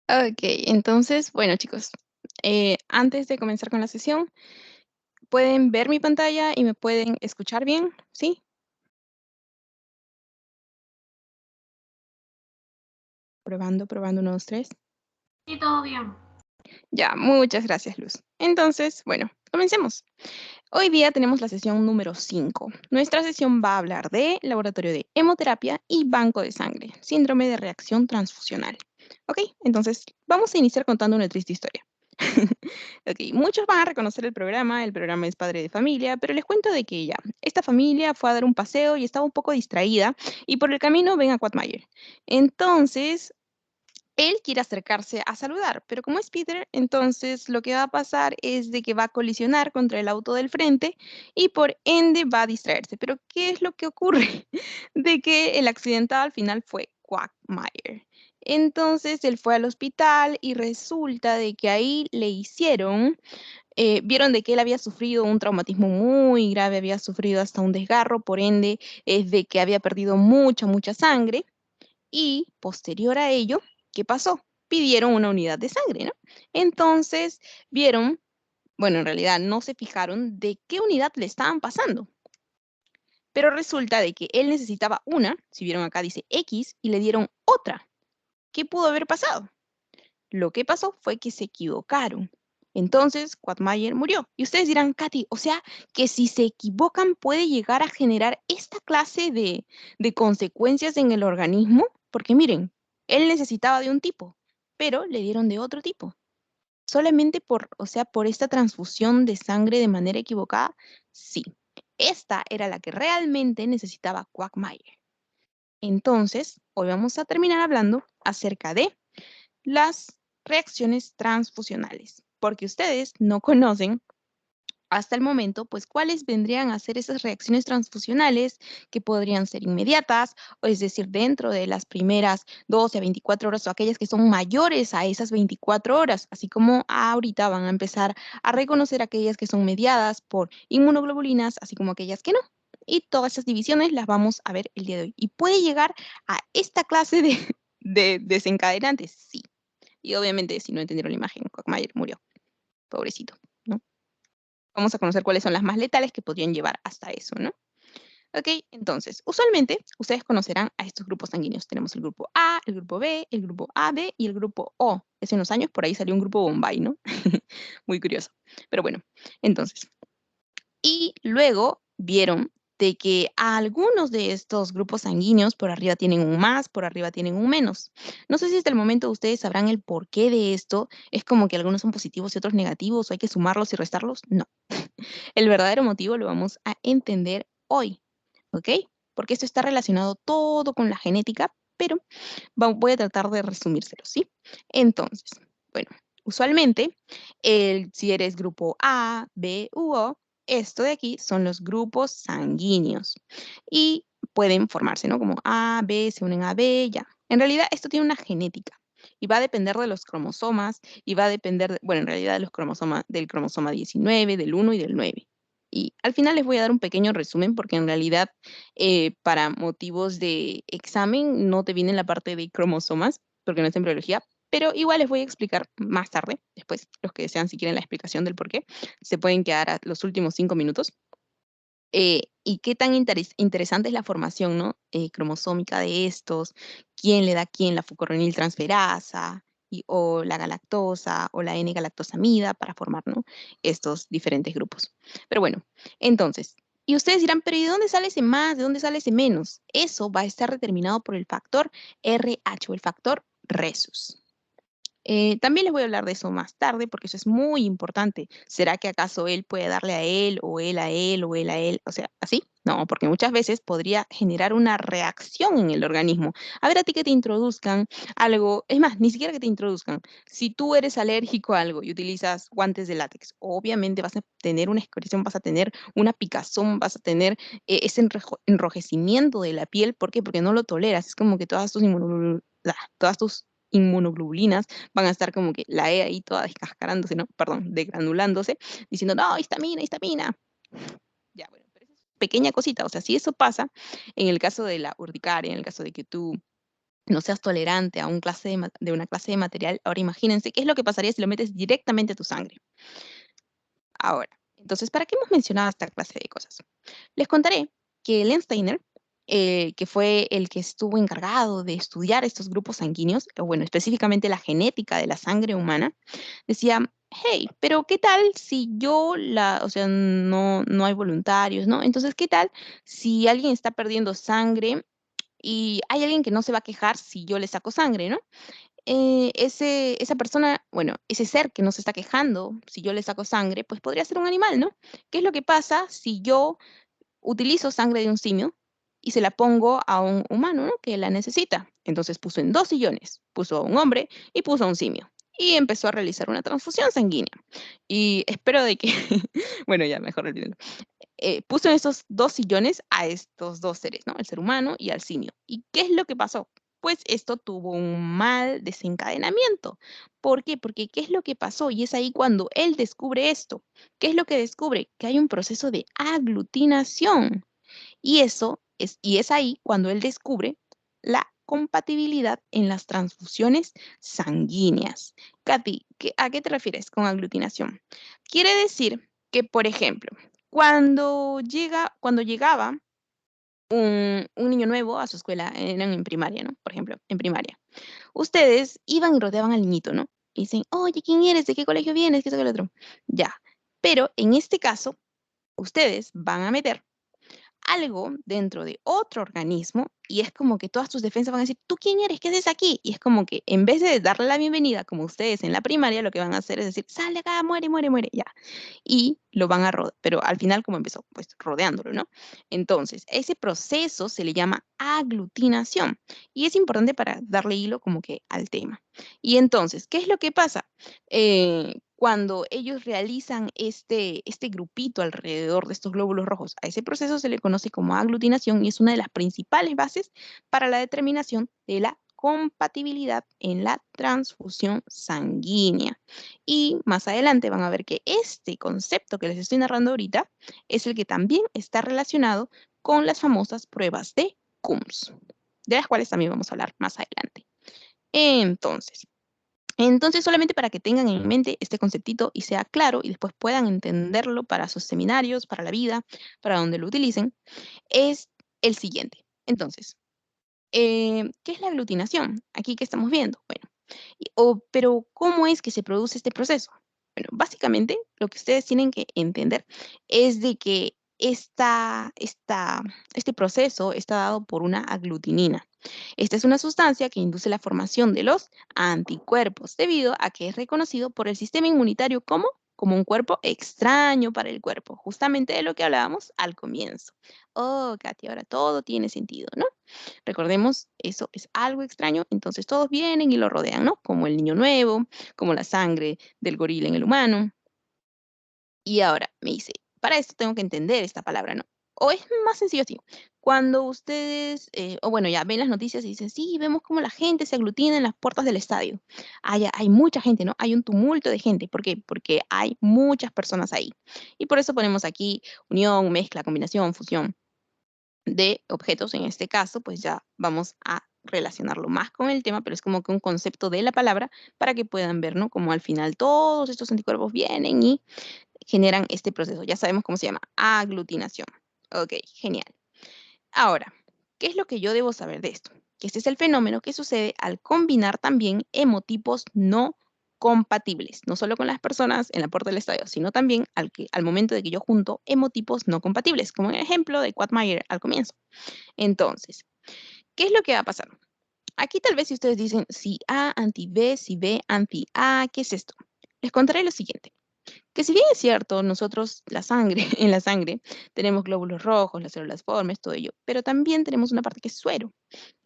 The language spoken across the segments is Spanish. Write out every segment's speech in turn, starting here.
Ok, entonces, bueno chicos, antes de comenzar con la sesión, ¿pueden ver mi pantalla y me pueden escuchar bien? ¿Sí? Probando, probando, 1, 2, 3. Sí, todo bien. Ya, muchas gracias, Luz. Entonces, bueno, comencemos. Hoy día tenemos la sesión número 5. Nuestra sesión va a hablar de laboratorio de hemoterapia y banco de sangre, síndrome de reacción transfusional. Ok, entonces vamos a iniciar contando una triste historia. Ok, muchos van a reconocer el programa es Padre de Familia, pero les cuento de que ya, esta familia fue a dar un paseo y estaba un poco distraída y por el camino ven a Quagmire. Entonces, él quiere acercarse a saludar, pero como es Peter, entonces lo que va a pasar es de que va a colisionar contra el auto del frente y por ende va a distraerse. Pero ¿qué es lo que ocurre? De que el accidentado al final fue Quagmire. Entonces él fue al hospital y resulta de que ahí le hicieron, vieron de que él había sufrido un traumatismo muy grave, había sufrido hasta un desgarro, por ende es de que había perdido mucha sangre y posterior a ello, ¿qué pasó? Pidieron una unidad de sangre, ¿no? Entonces vieron, bueno, en realidad no se fijaron de qué unidad le estaban pasando, pero resulta de que él necesitaba una, si vieron acá dice X, y le dieron otra. ¿Qué pudo haber pasado? Lo que pasó fue que se equivocaron. Entonces, Quagmire murió. Y ustedes dirán, Katy, o sea, que si se equivocan puede llegar a generar esta clase de consecuencias en el organismo. Porque miren, él necesitaba de un tipo, pero le dieron de otro tipo. Solamente por, o sea, por esta transfusión de sangre de manera equivocada, sí. Esta era la que realmente necesitaba Quagmire. Entonces, hoy vamos a terminar hablando acerca de las reacciones transfusionales, porque ustedes no conocen hasta el momento, pues, cuáles vendrían a ser esas reacciones transfusionales que podrían ser inmediatas, o es decir, dentro de las primeras 12 a 24 horas o aquellas que son mayores a esas 24 horas, así como ahorita van a empezar a reconocer aquellas que son mediadas por inmunoglobulinas, así como aquellas que no. Y todas esas divisiones las vamos a ver el día de hoy. ¿Y puede llegar a esta clase de, de desencadenantes? Sí. Y obviamente, si no entendieron la imagen, Quagmire murió. Pobrecito, ¿no? Vamos a conocer cuáles son las más letales que podrían llevar hasta eso, ¿no? Ok, entonces, usualmente ustedes conocerán a estos grupos sanguíneos. Tenemos el grupo A, el grupo B, el grupo AB y el grupo O. Hace unos años por ahí salió un grupo Bombay, ¿no? Muy curioso. Pero bueno, entonces, y luego vieron de que a algunos de estos grupos sanguíneos por arriba tienen un más, por arriba tienen un menos. No sé si hasta el momento ustedes sabrán el porqué de esto. Es como que algunos son positivos y otros negativos, o hay que sumarlos y restarlos. No. El verdadero motivo lo vamos a entender hoy, ¿ok? Porque esto está relacionado todo con la genética, pero voy a tratar de resumírselo, ¿sí? Entonces, bueno, usualmente, si eres grupo A, B u O, esto de aquí son los grupos sanguíneos y pueden formarse, ¿no? Como A, B, se unen a B, ya. En realidad, esto tiene una genética y va a depender de los cromosomas y va a depender, bueno, en realidad de los cromosomas, del cromosoma 19, del 1 y del 9. Y al final les voy a dar un pequeño resumen porque en realidad para motivos de examen no te viene la parte de cromosomas, porque no es en biología, pero igual les voy a explicar más tarde, después, los que desean, si quieren la explicación del por qué, se pueden quedar a los últimos 5 minutos. Y qué tan interesante es la formación, ¿no? Cromosómica de estos, quién le da a quién la fucoroniltransferasa, o la galactosa, o la N-galactosamida para formar, ¿no? Estos diferentes grupos. Pero bueno, entonces, y ustedes dirán, pero ¿y de dónde sale ese más? ¿De dónde sale ese menos? Eso va a estar determinado por el factor RH o el factor Rhesus. También les voy a hablar de eso más tarde, porque eso es muy importante. ¿Será que acaso él puede darle a él, o él a él, o él a él? O sea, ¿así? No, porque muchas veces podría generar una reacción en el organismo. A ver, a ti que te introduzcan algo, es más, ni siquiera que te introduzcan. Si tú eres alérgico a algo y utilizas guantes de látex, obviamente vas a tener una excoriación, vas a tener una picazón, vas a tener ese enrojecimiento de la piel. ¿Por qué? Porque no lo toleras. Es como que todas tus inmunoglobulinas van a estar como que la E ahí toda descascarándose, ¿no? Perdón, degranulándose, diciendo, no, histamina, histamina. Ya, bueno, pero esa es pequeña cosita, o sea, si eso pasa, en el caso de la urticaria, en el caso de que tú no seas tolerante a de una clase de material, ahora imagínense qué es lo que pasaría si lo metes directamente a tu sangre. Ahora, entonces, ¿para qué hemos mencionado esta clase de cosas? Les contaré que Len Steiner, que fue el que estuvo encargado de estudiar estos grupos sanguíneos, o bueno, específicamente la genética de la sangre humana, decía, hey, pero ¿qué tal si o sea, no hay voluntarios, ¿no? Entonces, ¿qué tal si alguien está perdiendo sangre y hay alguien que no se va a quejar si yo le saco sangre, ¿no? Esa persona, bueno, ese ser que no se está quejando, si yo le saco sangre, pues podría ser un animal, ¿no? ¿Qué es lo que pasa si yo utilizo sangre de un simio y se la pongo a un humano, ¿no? Que la necesita? Entonces puso en dos sillones, puso a un hombre y puso a un simio. Y empezó a realizar una transfusión sanguínea. Y espero de que, bueno, ya mejor olvídenlo. Puso en esos dos sillones a estos dos seres, ¿no? El ser humano y al simio. ¿Y qué es lo que pasó? Pues esto tuvo un mal desencadenamiento. ¿Por qué? Porque ¿qué es lo que pasó? Y es ahí cuando él descubre esto. ¿Qué es lo que descubre? Que hay un proceso de aglutinación. Y es ahí cuando él descubre la compatibilidad en las transfusiones sanguíneas. Katy, ¿a qué te refieres con aglutinación? Quiere decir que, por ejemplo, cuando llegaba un niño nuevo a su escuela, eran en primaria, ¿no? Por ejemplo, en primaria. Ustedes iban y rodeaban al niñito, ¿no? Y dicen, oye, ¿quién eres? ¿De qué colegio vienes? ¿Qué es el otro? Ya. Pero en este caso, ustedes van a meter algo dentro de otro organismo y es como que todas tus defensas van a decir, ¿tú quién eres? ¿Qué haces aquí? Y es como que en vez de darle la bienvenida, como ustedes en la primaria, lo que van a hacer es decir, sale acá, muere, muere, muere, ya. Y lo van a rodear, pero al final, ¿cómo empezó? Pues rodeándolo, ¿no? Entonces, ese proceso se le llama aglutinación y es importante para darle hilo como que al tema. Y entonces, ¿qué es lo que pasa? Cuando ellos realizan este grupito alrededor de estos glóbulos rojos, a ese proceso se le conoce como aglutinación y es una de las principales bases para la determinación de la compatibilidad en la transfusión sanguínea. Y más adelante van a ver que este concepto que les estoy narrando ahorita es el que también está relacionado con las famosas pruebas de Coombs, de las cuales también vamos a hablar más adelante. Entonces, solamente para que tengan en mente este conceptito y sea claro y después puedan entenderlo para sus seminarios, para la vida, para donde lo utilicen, es el siguiente. Entonces, ¿qué es la aglutinación? Aquí, ¿qué estamos viendo? Bueno, pero ¿cómo es que se produce este proceso? Bueno, básicamente lo que ustedes tienen que entender es de que este proceso está dado por una aglutinina. Esta es una sustancia que induce la formación de los anticuerpos debido a que es reconocido por el sistema inmunitario como un cuerpo extraño para el cuerpo, justamente de lo que hablábamos al comienzo. Oh, Katy, ahora todo tiene sentido, ¿no? Recordemos, eso es algo extraño, entonces todos vienen y lo rodean, ¿no? Como el niño nuevo, como la sangre del gorila en el humano. Y ahora me dice, para esto tengo que entender esta palabra, ¿no? O es más sencillo así. Cuando ustedes, o bueno, ya ven las noticias y dicen, sí, vemos cómo la gente se aglutina en las puertas del estadio. Hay mucha gente, ¿no? Hay un tumulto de gente. ¿Por qué? Porque hay muchas personas ahí. Y por eso ponemos aquí unión, mezcla, combinación, fusión de objetos, en este caso, pues ya vamos a relacionarlo más con el tema, pero es como que un concepto de la palabra para que puedan ver, ¿no? Como al final todos estos anticuerpos vienen y generan este proceso. Ya sabemos cómo se llama, aglutinación. Ok, genial. Ahora, ¿qué es lo que yo debo saber de esto? Que este es el fenómeno que sucede al combinar también hemotipos no compatibles, no solo con las personas en la puerta del estadio, sino también al momento de que yo junto hemotipos no compatibles, como en el ejemplo de Quagmire al comienzo. Entonces, ¿qué es lo que va a pasar? Aquí tal vez si ustedes dicen si A anti-B, si B anti-A, ¿qué es esto? Les contaré lo siguiente. Que si bien es cierto, nosotros la sangre, en la sangre tenemos glóbulos rojos, las células formes, todo ello, pero también tenemos una parte que es suero.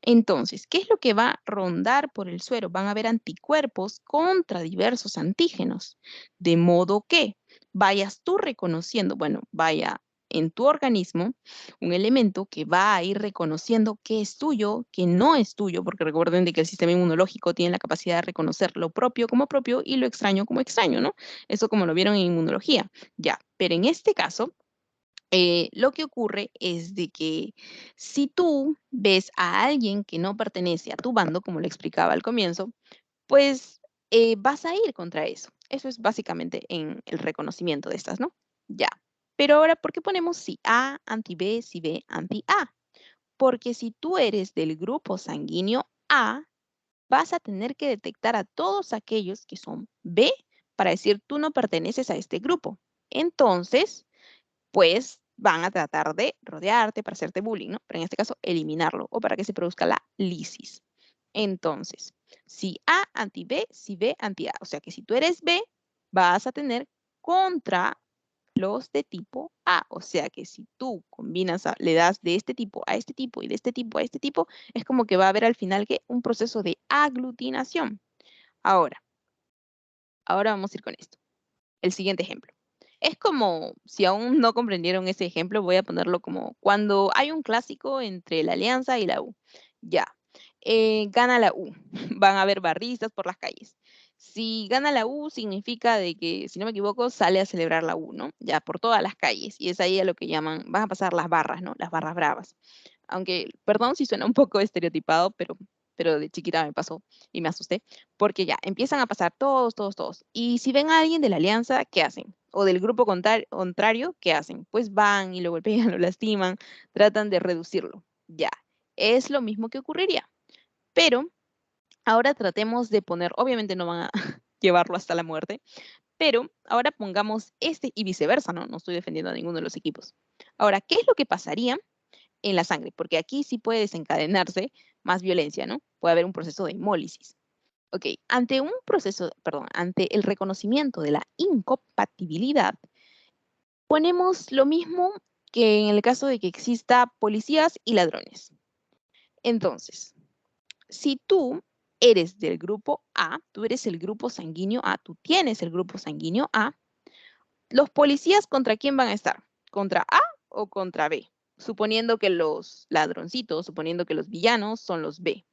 Entonces, ¿qué es lo que va a rondar por el suero? Van a haber anticuerpos contra diversos antígenos, de modo que vayas tú reconociendo, bueno, vaya en tu organismo un elemento que va a ir reconociendo qué es tuyo, qué no es tuyo, porque recuerden de que el sistema inmunológico tiene la capacidad de reconocer lo propio como propio y lo extraño como extraño, ¿no? Eso como lo vieron en inmunología. Ya, pero en este caso lo que ocurre es de que si tú ves a alguien que no pertenece a tu bando, como le explicaba al comienzo, pues vas a ir contra eso. Eso es básicamente en el reconocimiento de estas, ¿no? Ya. Pero ahora, ¿por qué ponemos si A anti-B, si B anti-A? Porque si tú eres del grupo sanguíneo A, vas a tener que detectar a todos aquellos que son B para decir tú no perteneces a este grupo. Entonces, pues van a tratar de rodearte para hacerte bullying, ¿no? Pero en este caso, eliminarlo o para que se produzca la lisis. Entonces, si A anti-B, si B anti-A. O sea que si tú eres B, vas a tener contra los de tipo A. O sea que si tú combinas, le das de este tipo a este tipo y de este tipo a este tipo, es como que va a haber al final que un proceso de aglutinación. Ahora vamos a ir con esto. El siguiente ejemplo. Es como, si aún no comprendieron ese ejemplo, voy a ponerlo como cuando hay un clásico entre la Alianza y la U. Ya, gana la U. Van a haber barristas por las calles. Si gana la U, significa de que, si no me equivoco, sale a celebrar la U, ¿no? Ya, por todas las calles. Y es ahí a lo que llaman, van a pasar las barras, ¿no? Las barras bravas. Aunque, perdón si suena un poco estereotipado, pero de chiquita me pasó y me asusté, porque ya, empiezan a pasar todos, todos, todos. Y si ven a alguien de la alianza, ¿qué hacen? O del grupo contrario, ¿qué hacen? Pues van y lo golpean, lo lastiman, tratan de reducirlo. Ya, es lo mismo que ocurriría. Pero ahora tratemos de poner, obviamente no van a llevarlo hasta la muerte, pero ahora pongamos este y viceversa, ¿no? No estoy defendiendo a ninguno de los equipos. Ahora, ¿qué es lo que pasaría en la sangre? Porque aquí sí puede desencadenarse más violencia, ¿no? Puede haber un proceso de hemólisis. Ok, ante un proceso, perdón, ante el reconocimiento de la incompatibilidad, ponemos lo mismo que en el caso de que exista policías y ladrones. Entonces, si tú eres del grupo A, tú eres el grupo sanguíneo A, tú tienes el grupo sanguíneo A, los policías ¿contra quién van a estar? ¿Contra A o contra B? Suponiendo que los ladroncitos, suponiendo que los villanos son los B.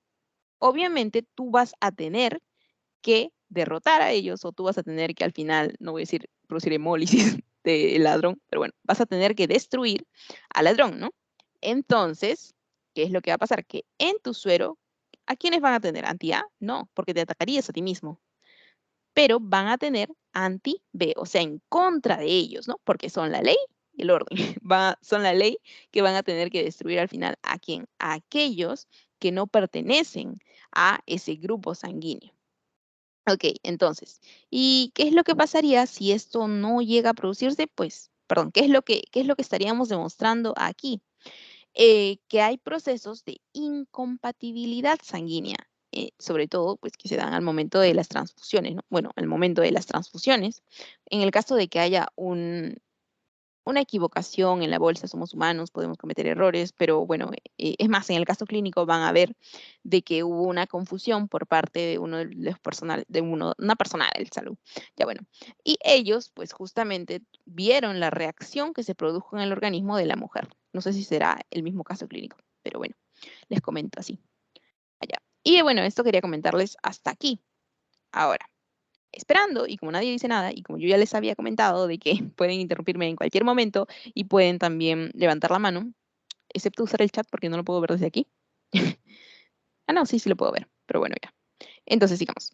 Obviamente tú vas a tener que derrotar a ellos o tú vas a tener que al final, no voy a decir producir hemólisis del ladrón, pero bueno, vas a tener que destruir al ladrón, ¿no? Entonces, ¿qué es lo que va a pasar? Que en tu suero, ¿a quiénes van a tener? ¿Anti-A? No, porque te atacarías a ti mismo. Pero van a tener anti-B, o sea, en contra de ellos, ¿no? Porque son la ley y el orden. Son la ley que van a tener que destruir al final a quién? A aquellos que no pertenecen a ese grupo sanguíneo. Ok, entonces, ¿y qué es lo que pasaría si esto no llega a producirse? Pues, perdón, qué es lo que estaríamos demostrando aquí? Que hay procesos de incompatibilidad sanguínea, sobre todo, pues, que se dan al momento de las transfusiones, ¿no? Bueno, al momento de las transfusiones, en el caso de que haya una equivocación en la bolsa, somos humanos, podemos cometer errores, pero bueno, es más, en el caso clínico van a ver de que hubo una confusión por parte de uno de los personal, una persona del salud. Ya bueno, y ellos pues justamente vieron la reacción que se produjo en el organismo de la mujer. No sé si será el mismo caso clínico, pero bueno, les comento así. Allá. Y bueno, esto quería comentarles hasta aquí. Ahora, esperando y como nadie dice nada y como yo ya les había comentado de que pueden interrumpirme en cualquier momento y pueden también levantar la mano, excepto usar el chat porque no lo puedo ver desde aquí. Ah, no, sí, sí lo puedo ver, pero bueno, ya. Entonces sigamos.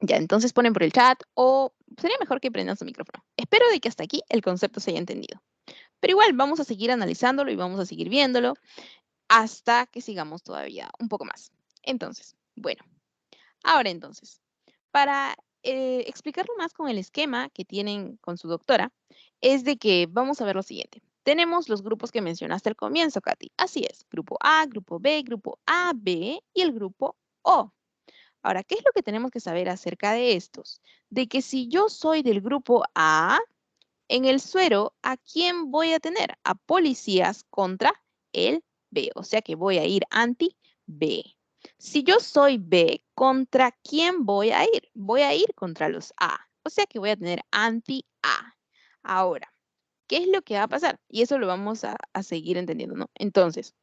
Ya, entonces ponen por el chat o sería mejor que prendan su micrófono. Espero de que hasta aquí el concepto se haya entendido. Pero igual vamos a seguir analizándolo y vamos a seguir viéndolo hasta que sigamos todavía un poco más. Entonces, bueno, ahora entonces, para explicarlo más con el esquema que tienen con su doctora, es de que vamos a ver lo siguiente. Tenemos los grupos que mencionaste al comienzo, Katy. Así es, grupo A, grupo B, grupo AB y el grupo O. Ahora, ¿qué es lo que tenemos que saber acerca de estos? De que si yo soy del grupo A, en el suero, ¿a quién voy a tener? A policías contra el B. O sea que voy a ir anti-B. Si yo soy B, ¿contra quién voy a ir? Voy a ir contra los A. O sea que voy a tener anti-A. Ahora, ¿qué es lo que va a pasar? Y eso lo vamos a seguir entendiendo, ¿no? Entonces,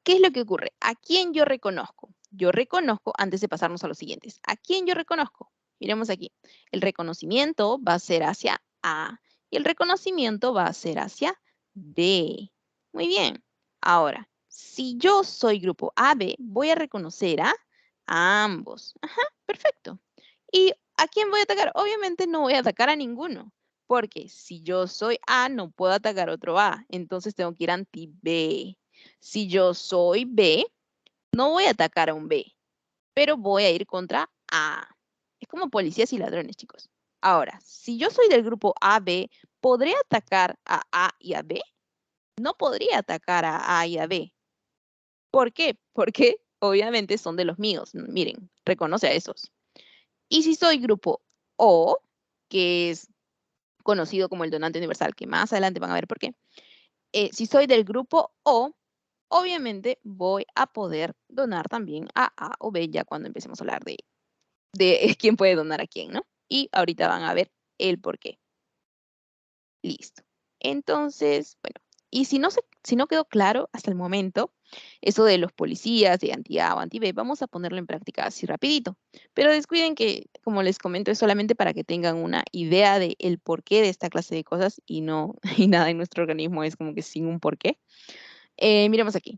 ¿qué es lo que ocurre? ¿A quién yo reconozco? Yo reconozco, antes de pasarnos a los siguientes, ¿a quién yo reconozco? Miremos aquí. El reconocimiento va a ser hacia A Y el reconocimiento va a ser hacia B. Muy bien. Ahora, si yo soy grupo AB, voy a reconocer a ambos. Ajá, perfecto. ¿Y a quién voy a atacar? Obviamente no voy a atacar a ninguno, porque si yo soy A, no puedo atacar otro A. Entonces tengo que ir anti-B. Si yo soy B, no voy a atacar a un B, pero voy a ir contra A. Es como policías y ladrones, chicos. Ahora, si yo soy del grupo AB, ¿podré atacar a A y a B? No podría atacar a A y a B. ¿Por qué? Porque obviamente son de los míos. Miren, reconoce a esos. Y si soy grupo O, que es conocido como el donante universal, que más adelante van a ver por qué. Si soy del grupo O, obviamente voy a poder donar también a A o B ya cuando empecemos a hablar de quién puede donar a quién, ¿no? Y ahorita van a ver el por qué. Listo. Entonces, bueno, y si no quedó claro hasta el momento, eso de los policías, de anti-A o anti-B, vamos a ponerlo en práctica así rapidito. Pero descuiden que, como les comento, es solamente para que tengan una idea de el porqué de esta clase de cosas y no, y nada en nuestro organismo es como que sin un porqué. Miremos aquí.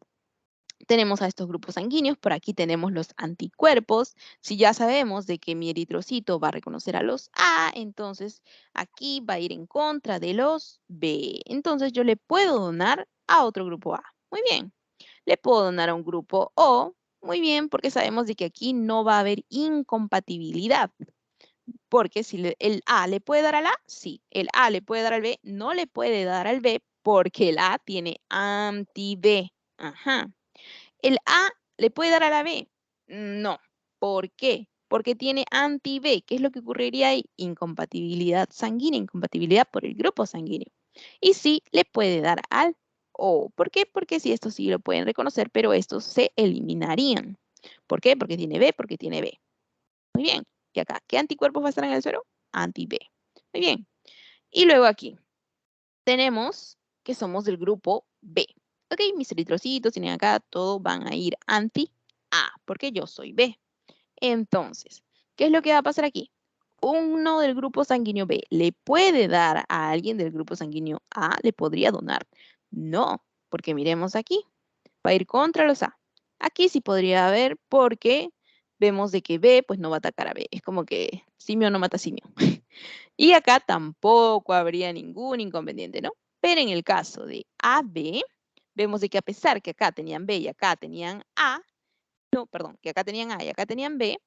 Tenemos a estos grupos sanguíneos, por aquí tenemos los anticuerpos. Si ya sabemos de que mi eritrocito va a reconocer a los A, entonces aquí va a ir en contra de los B. Entonces yo le puedo donar a otro grupo A. Muy bien. Le puedo donar a un grupo O. Muy bien, porque sabemos de que aquí no va a haber incompatibilidad. Porque si el A le puede dar al A, sí. El A le puede dar al B, no le puede dar al B porque el A tiene anti-B. Ajá. ¿El A le puede dar a la B? No. ¿Por qué? Porque tiene anti-B. ¿Qué es lo que ocurriría ahí? Incompatibilidad sanguínea, incompatibilidad por el grupo sanguíneo. Y sí le puede dar al O. ¿Por qué? Porque sí, estos sí lo pueden reconocer, pero estos se eliminarían. ¿Por qué? Porque tiene B, porque tiene B. Muy bien. Y acá, ¿qué anticuerpos va a estar en el suero? Anti-B. Muy bien. Y luego aquí tenemos que somos del grupo B. Ok, mis eritrocitos tienen acá, todos van a ir anti-A, porque yo soy B. Entonces, ¿qué es lo que va a pasar aquí? Uno del grupo sanguíneo B le puede dar a alguien del grupo sanguíneo A, le podría donar. No, porque miremos aquí, va a ir contra los A. Aquí sí podría haber porque vemos de que B pues no va a atacar a B. Es como que simio no mata simio. Y acá tampoco habría ningún inconveniente, ¿no? Pero en el caso de AB, vemos de que a pesar que acá tenían B y acá tenían A, no, perdón, que acá tenían A y acá tenían B,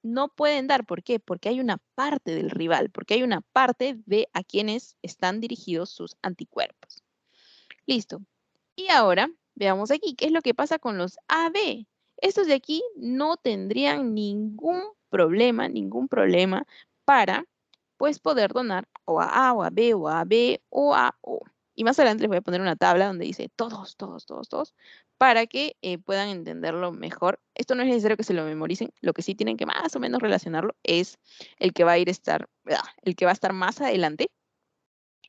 no pueden dar. ¿Por qué? Porque hay una parte del rival, porque hay una parte de a quienes están dirigidos sus anticuerpos. Listo. Y ahora veamos aquí, ¿qué es lo que pasa con los AB? Estos de aquí no tendrían ningún problema para pues poder donar o a o a B o a B o a O. Y más adelante les voy a poner una tabla donde dice todos, todos, todos, todos, para que puedan entenderlo mejor. Esto no es necesario que se lo memoricen, lo que sí tienen que más o menos relacionarlo es el que va a el que va a estar más adelante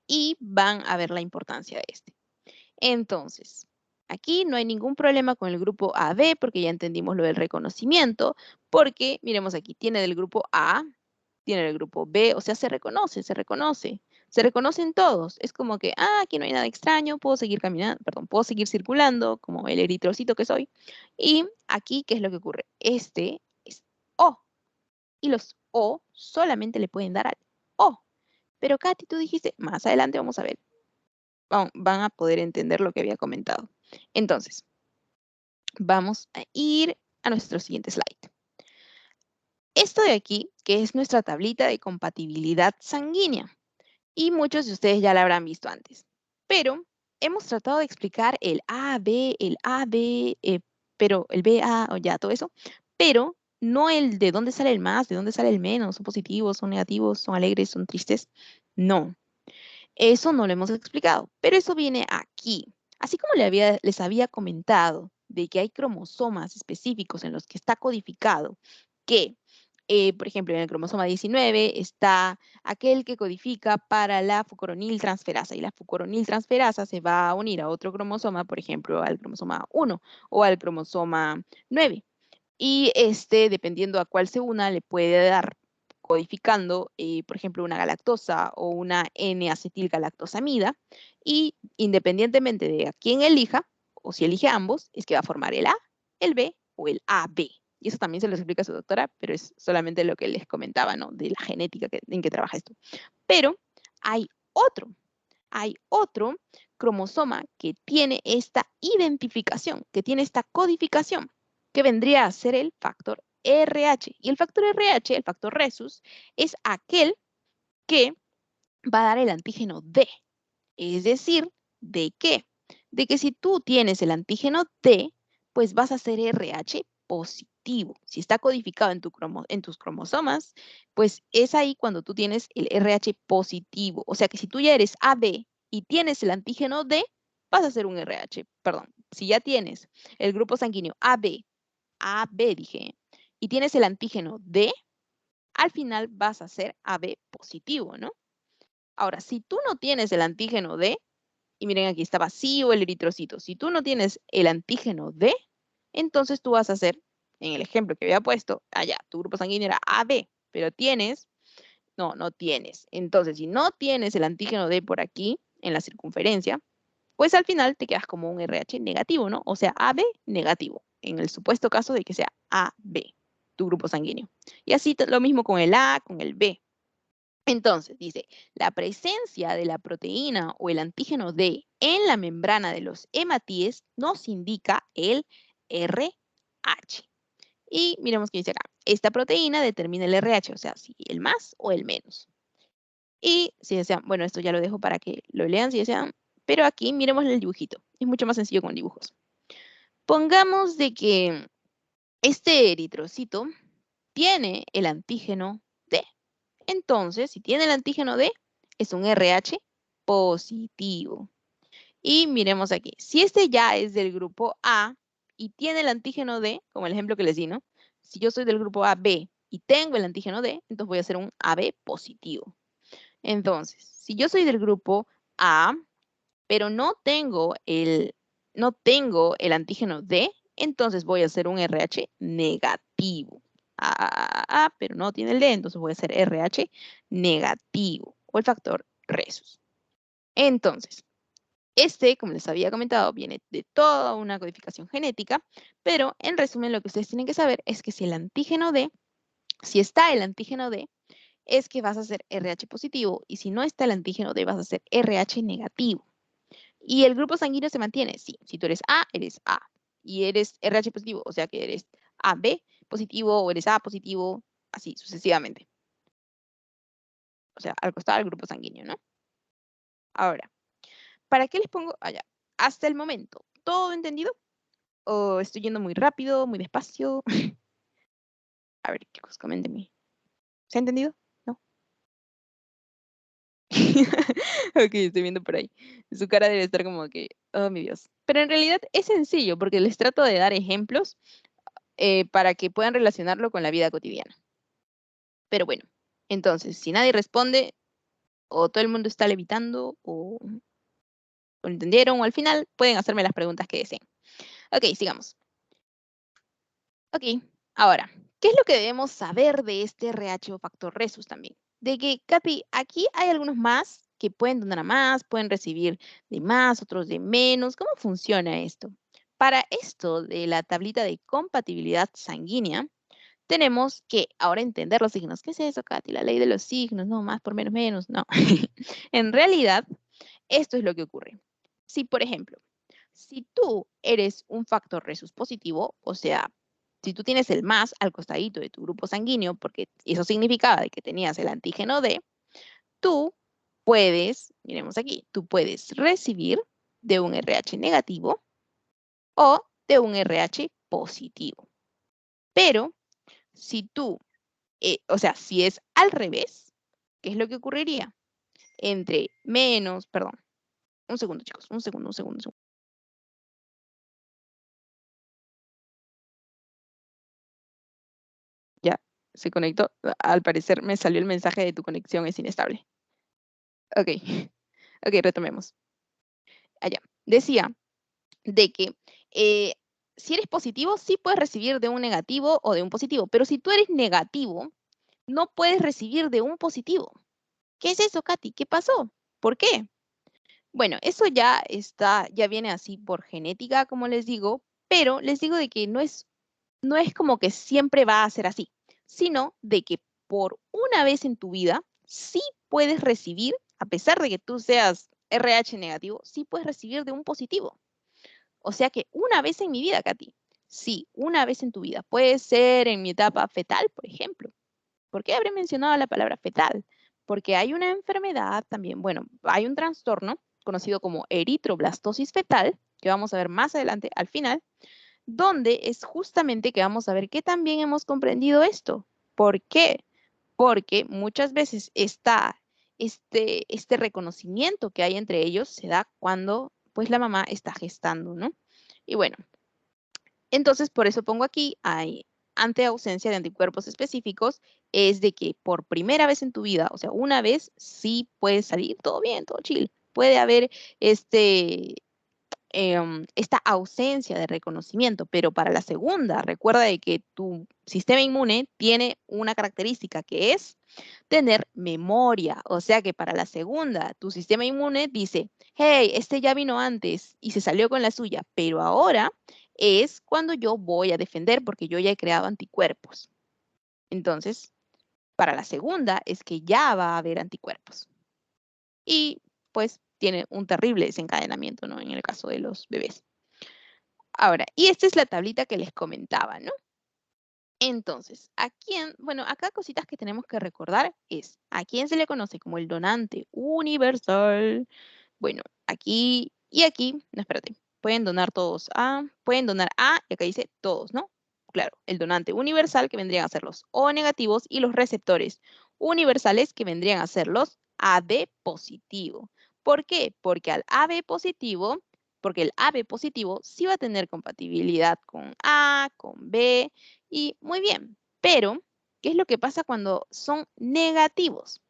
y van a ver la importancia de este. Entonces, aquí no hay ningún problema con el grupo AB porque ya entendimos lo del reconocimiento, porque miremos aquí, tiene del grupo A, tiene del grupo B, o sea, se reconoce, se reconocen todos. Es como que, aquí no hay nada extraño, puedo seguir caminando, perdón, puedo seguir circulando como el eritrocito que soy. Y aquí, ¿qué es lo que ocurre? Este es O y los O solamente le pueden dar al O. Pero Katy, tú dijiste, más adelante vamos a ver, van a poder entender lo que había comentado. Entonces, vamos a ir a nuestro siguiente slide. Esto de aquí, que es nuestra tablita de compatibilidad sanguínea, y muchos de ustedes ya la habrán visto antes, pero hemos tratado de explicar el AB, pero el BA o ya todo eso, pero no el de dónde sale el más, de dónde sale el menos, son positivos, son negativos, son alegres, son tristes, no. Eso no lo hemos explicado, pero eso viene aquí. Así como les había comentado de que hay cromosomas específicos en los que está codificado que, por ejemplo, en el cromosoma 19 está aquel que codifica para la fucoroniltransferasa y la fucoroniltransferasa se va a unir a otro cromosoma, por ejemplo, al cromosoma 1 o al cromosoma 9. Y dependiendo a cuál se una, le puede dar codificando, por ejemplo, una galactosa o una N-acetilgalactosamida, y independientemente de a quién elija, o si elige ambos, es que va a formar el A, el B o el AB. Y eso también se lo explica su doctora, pero es solamente lo que les comentaba, ¿no? De la genética en que trabaja esto. Pero hay otro cromosoma que tiene esta identificación, que tiene esta codificación, que vendría a ser el factor RH. Y el factor RH, el factor Rhesus, es aquel que va a dar el antígeno D. Es decir, ¿de qué? De que si tú tienes el antígeno D, pues vas a ser RH positivo. Si está codificado en tus cromosomas, pues es ahí cuando tú tienes el RH positivo. O sea que si tú ya eres AB y tienes el antígeno D, vas a ser un RH. Perdón, si ya tienes el grupo sanguíneo AB dije, y tienes el antígeno D, al final vas a ser AB positivo, ¿no? Ahora, si tú no tienes el antígeno D, y miren, aquí está vacío el eritrocito. Si tú no tienes el antígeno D, entonces tú vas a hacer, en el ejemplo que había puesto, allá, tu grupo sanguíneo era AB, pero no tienes. Entonces, si no tienes el antígeno D por aquí, en la circunferencia, pues al final te quedas como un RH negativo, ¿no? O sea, AB negativo, en el supuesto caso de que sea AB, tu grupo sanguíneo. Y así lo mismo con el A, con el B. Entonces, dice, la presencia de la proteína o el antígeno D en la membrana de los hematíes nos indica el RH. Y miremos qué dice acá. Esta proteína determina el RH, o sea, si el más o el menos. Y si desean, bueno, esto ya lo dejo para que lo lean si desean, pero aquí miremos el dibujito. Es mucho más sencillo con dibujos. Pongamos de que este eritrocito tiene el antígeno D. Entonces, si tiene el antígeno D, es un RH positivo. Y miremos aquí, si este ya es del grupo A y tiene el antígeno D, como el ejemplo que les di, ¿no? Si yo soy del grupo AB y tengo el antígeno D, entonces voy a ser un AB positivo. Entonces, si yo soy del grupo A, pero no tengo el antígeno D, entonces voy a hacer un RH negativo. Pero no tiene el D, entonces voy a hacer RH negativo o el factor Rhesus. Entonces, como les había comentado, viene de toda una codificación genética, pero en resumen lo que ustedes tienen que saber es que si está el antígeno D, es que vas a ser RH positivo y si no está el antígeno D, vas a ser RH negativo. Y el grupo sanguíneo se mantiene, sí. Si tú eres A y eres RH positivo, o sea que eres AB positivo o eres A positivo, así sucesivamente. O sea, al costado del grupo sanguíneo, ¿no? Ahora, ¿para qué les pongo allá? Hasta el momento, ¿todo entendido? ¿O estoy yendo muy rápido, muy despacio? A ver, chicos, coméntenme. ¿Se ha entendido? ¿No? Ok, estoy viendo por ahí. Su cara debe estar como que, oh mi Dios. Pero en realidad es sencillo porque les trato de dar ejemplos para que puedan relacionarlo con la vida cotidiana. Pero bueno, entonces, si nadie responde, o todo el mundo está levitando, o entendieron, o al final pueden hacerme las preguntas que deseen. Ok, sigamos. Ok, ahora, ¿qué es lo que debemos saber de este RH o factor Rhesus también? De que, Katy, aquí hay algunos más que pueden donar a más, pueden recibir de más, otros de menos. ¿Cómo funciona esto? Para esto de la tablita de compatibilidad sanguínea, tenemos que ahora entender los signos. ¿Qué es eso, Katy? La ley de los signos, no más por menos, menos, no. En realidad, esto es lo que ocurre. Si, por ejemplo, si tú eres un factor Rhesus positivo, o sea, si tú tienes el más al costadito de tu grupo sanguíneo, porque eso significaba de que tenías el antígeno D, tú miremos aquí, tú puedes recibir de un RH negativo o de un RH positivo. Pero si tú o sea, si es al revés, ¿qué es lo que ocurriría? Entre menos, perdón, un segundo, chicos, un segundo. Ya, se conectó. Al parecer me salió el mensaje de tu conexión es inestable. Ok, ok, retomemos. Allá, decía de que si eres positivo, sí puedes recibir de un negativo o de un positivo, pero si tú eres negativo, no puedes recibir de un positivo. ¿Qué es eso, Katy? ¿Qué pasó? ¿Por qué? Bueno, eso ya viene así por genética, como les digo, pero les digo de que no es como que siempre va a ser así, sino de que por una vez en tu vida sí puedes recibir, a pesar de que tú seas RH negativo, sí puedes recibir de un positivo. O sea que una vez en mi vida, Katy, sí, una vez en tu vida. Puede ser en mi etapa fetal, por ejemplo. ¿Por qué habré mencionado la palabra fetal? Porque hay una enfermedad también, bueno, hay un trastorno conocido como eritroblastosis fetal, que vamos a ver más adelante al final, donde es justamente que vamos a ver que también hemos comprendido esto. ¿Por qué? Porque muchas veces este reconocimiento que hay entre ellos se da cuando pues la mamá está gestando, ¿no? Y bueno, entonces por eso pongo aquí, ante ausencia de anticuerpos específicos, es de que por primera vez en tu vida, o sea, una vez sí puede salir todo bien, todo chill. Puede haber esta ausencia de reconocimiento, pero para la segunda, recuerda de que tu sistema inmune tiene una característica que es tener memoria, o sea que para la segunda, tu sistema inmune dice, hey, este ya vino antes y se salió con la suya, pero ahora es cuando yo voy a defender porque yo ya he creado anticuerpos. Entonces, para la segunda es que ya va a haber anticuerpos. Y pues tiene un terrible desencadenamiento, ¿no? En el caso de los bebés. Ahora, y esta es la tablita que les comentaba, ¿no? Entonces, bueno, acá cositas que tenemos que recordar es, ¿a quién se le conoce como el donante universal? Bueno, aquí y aquí, no, espérate, pueden donar A, y acá dice todos, ¿no? Claro, el donante universal que vendrían a ser los O negativos y los receptores universales que vendrían a ser los AB positivo. ¿Por qué? Porque el AB positivo sí va a tener compatibilidad con A, con B, y muy bien, pero ¿qué es lo que pasa cuando son negativos?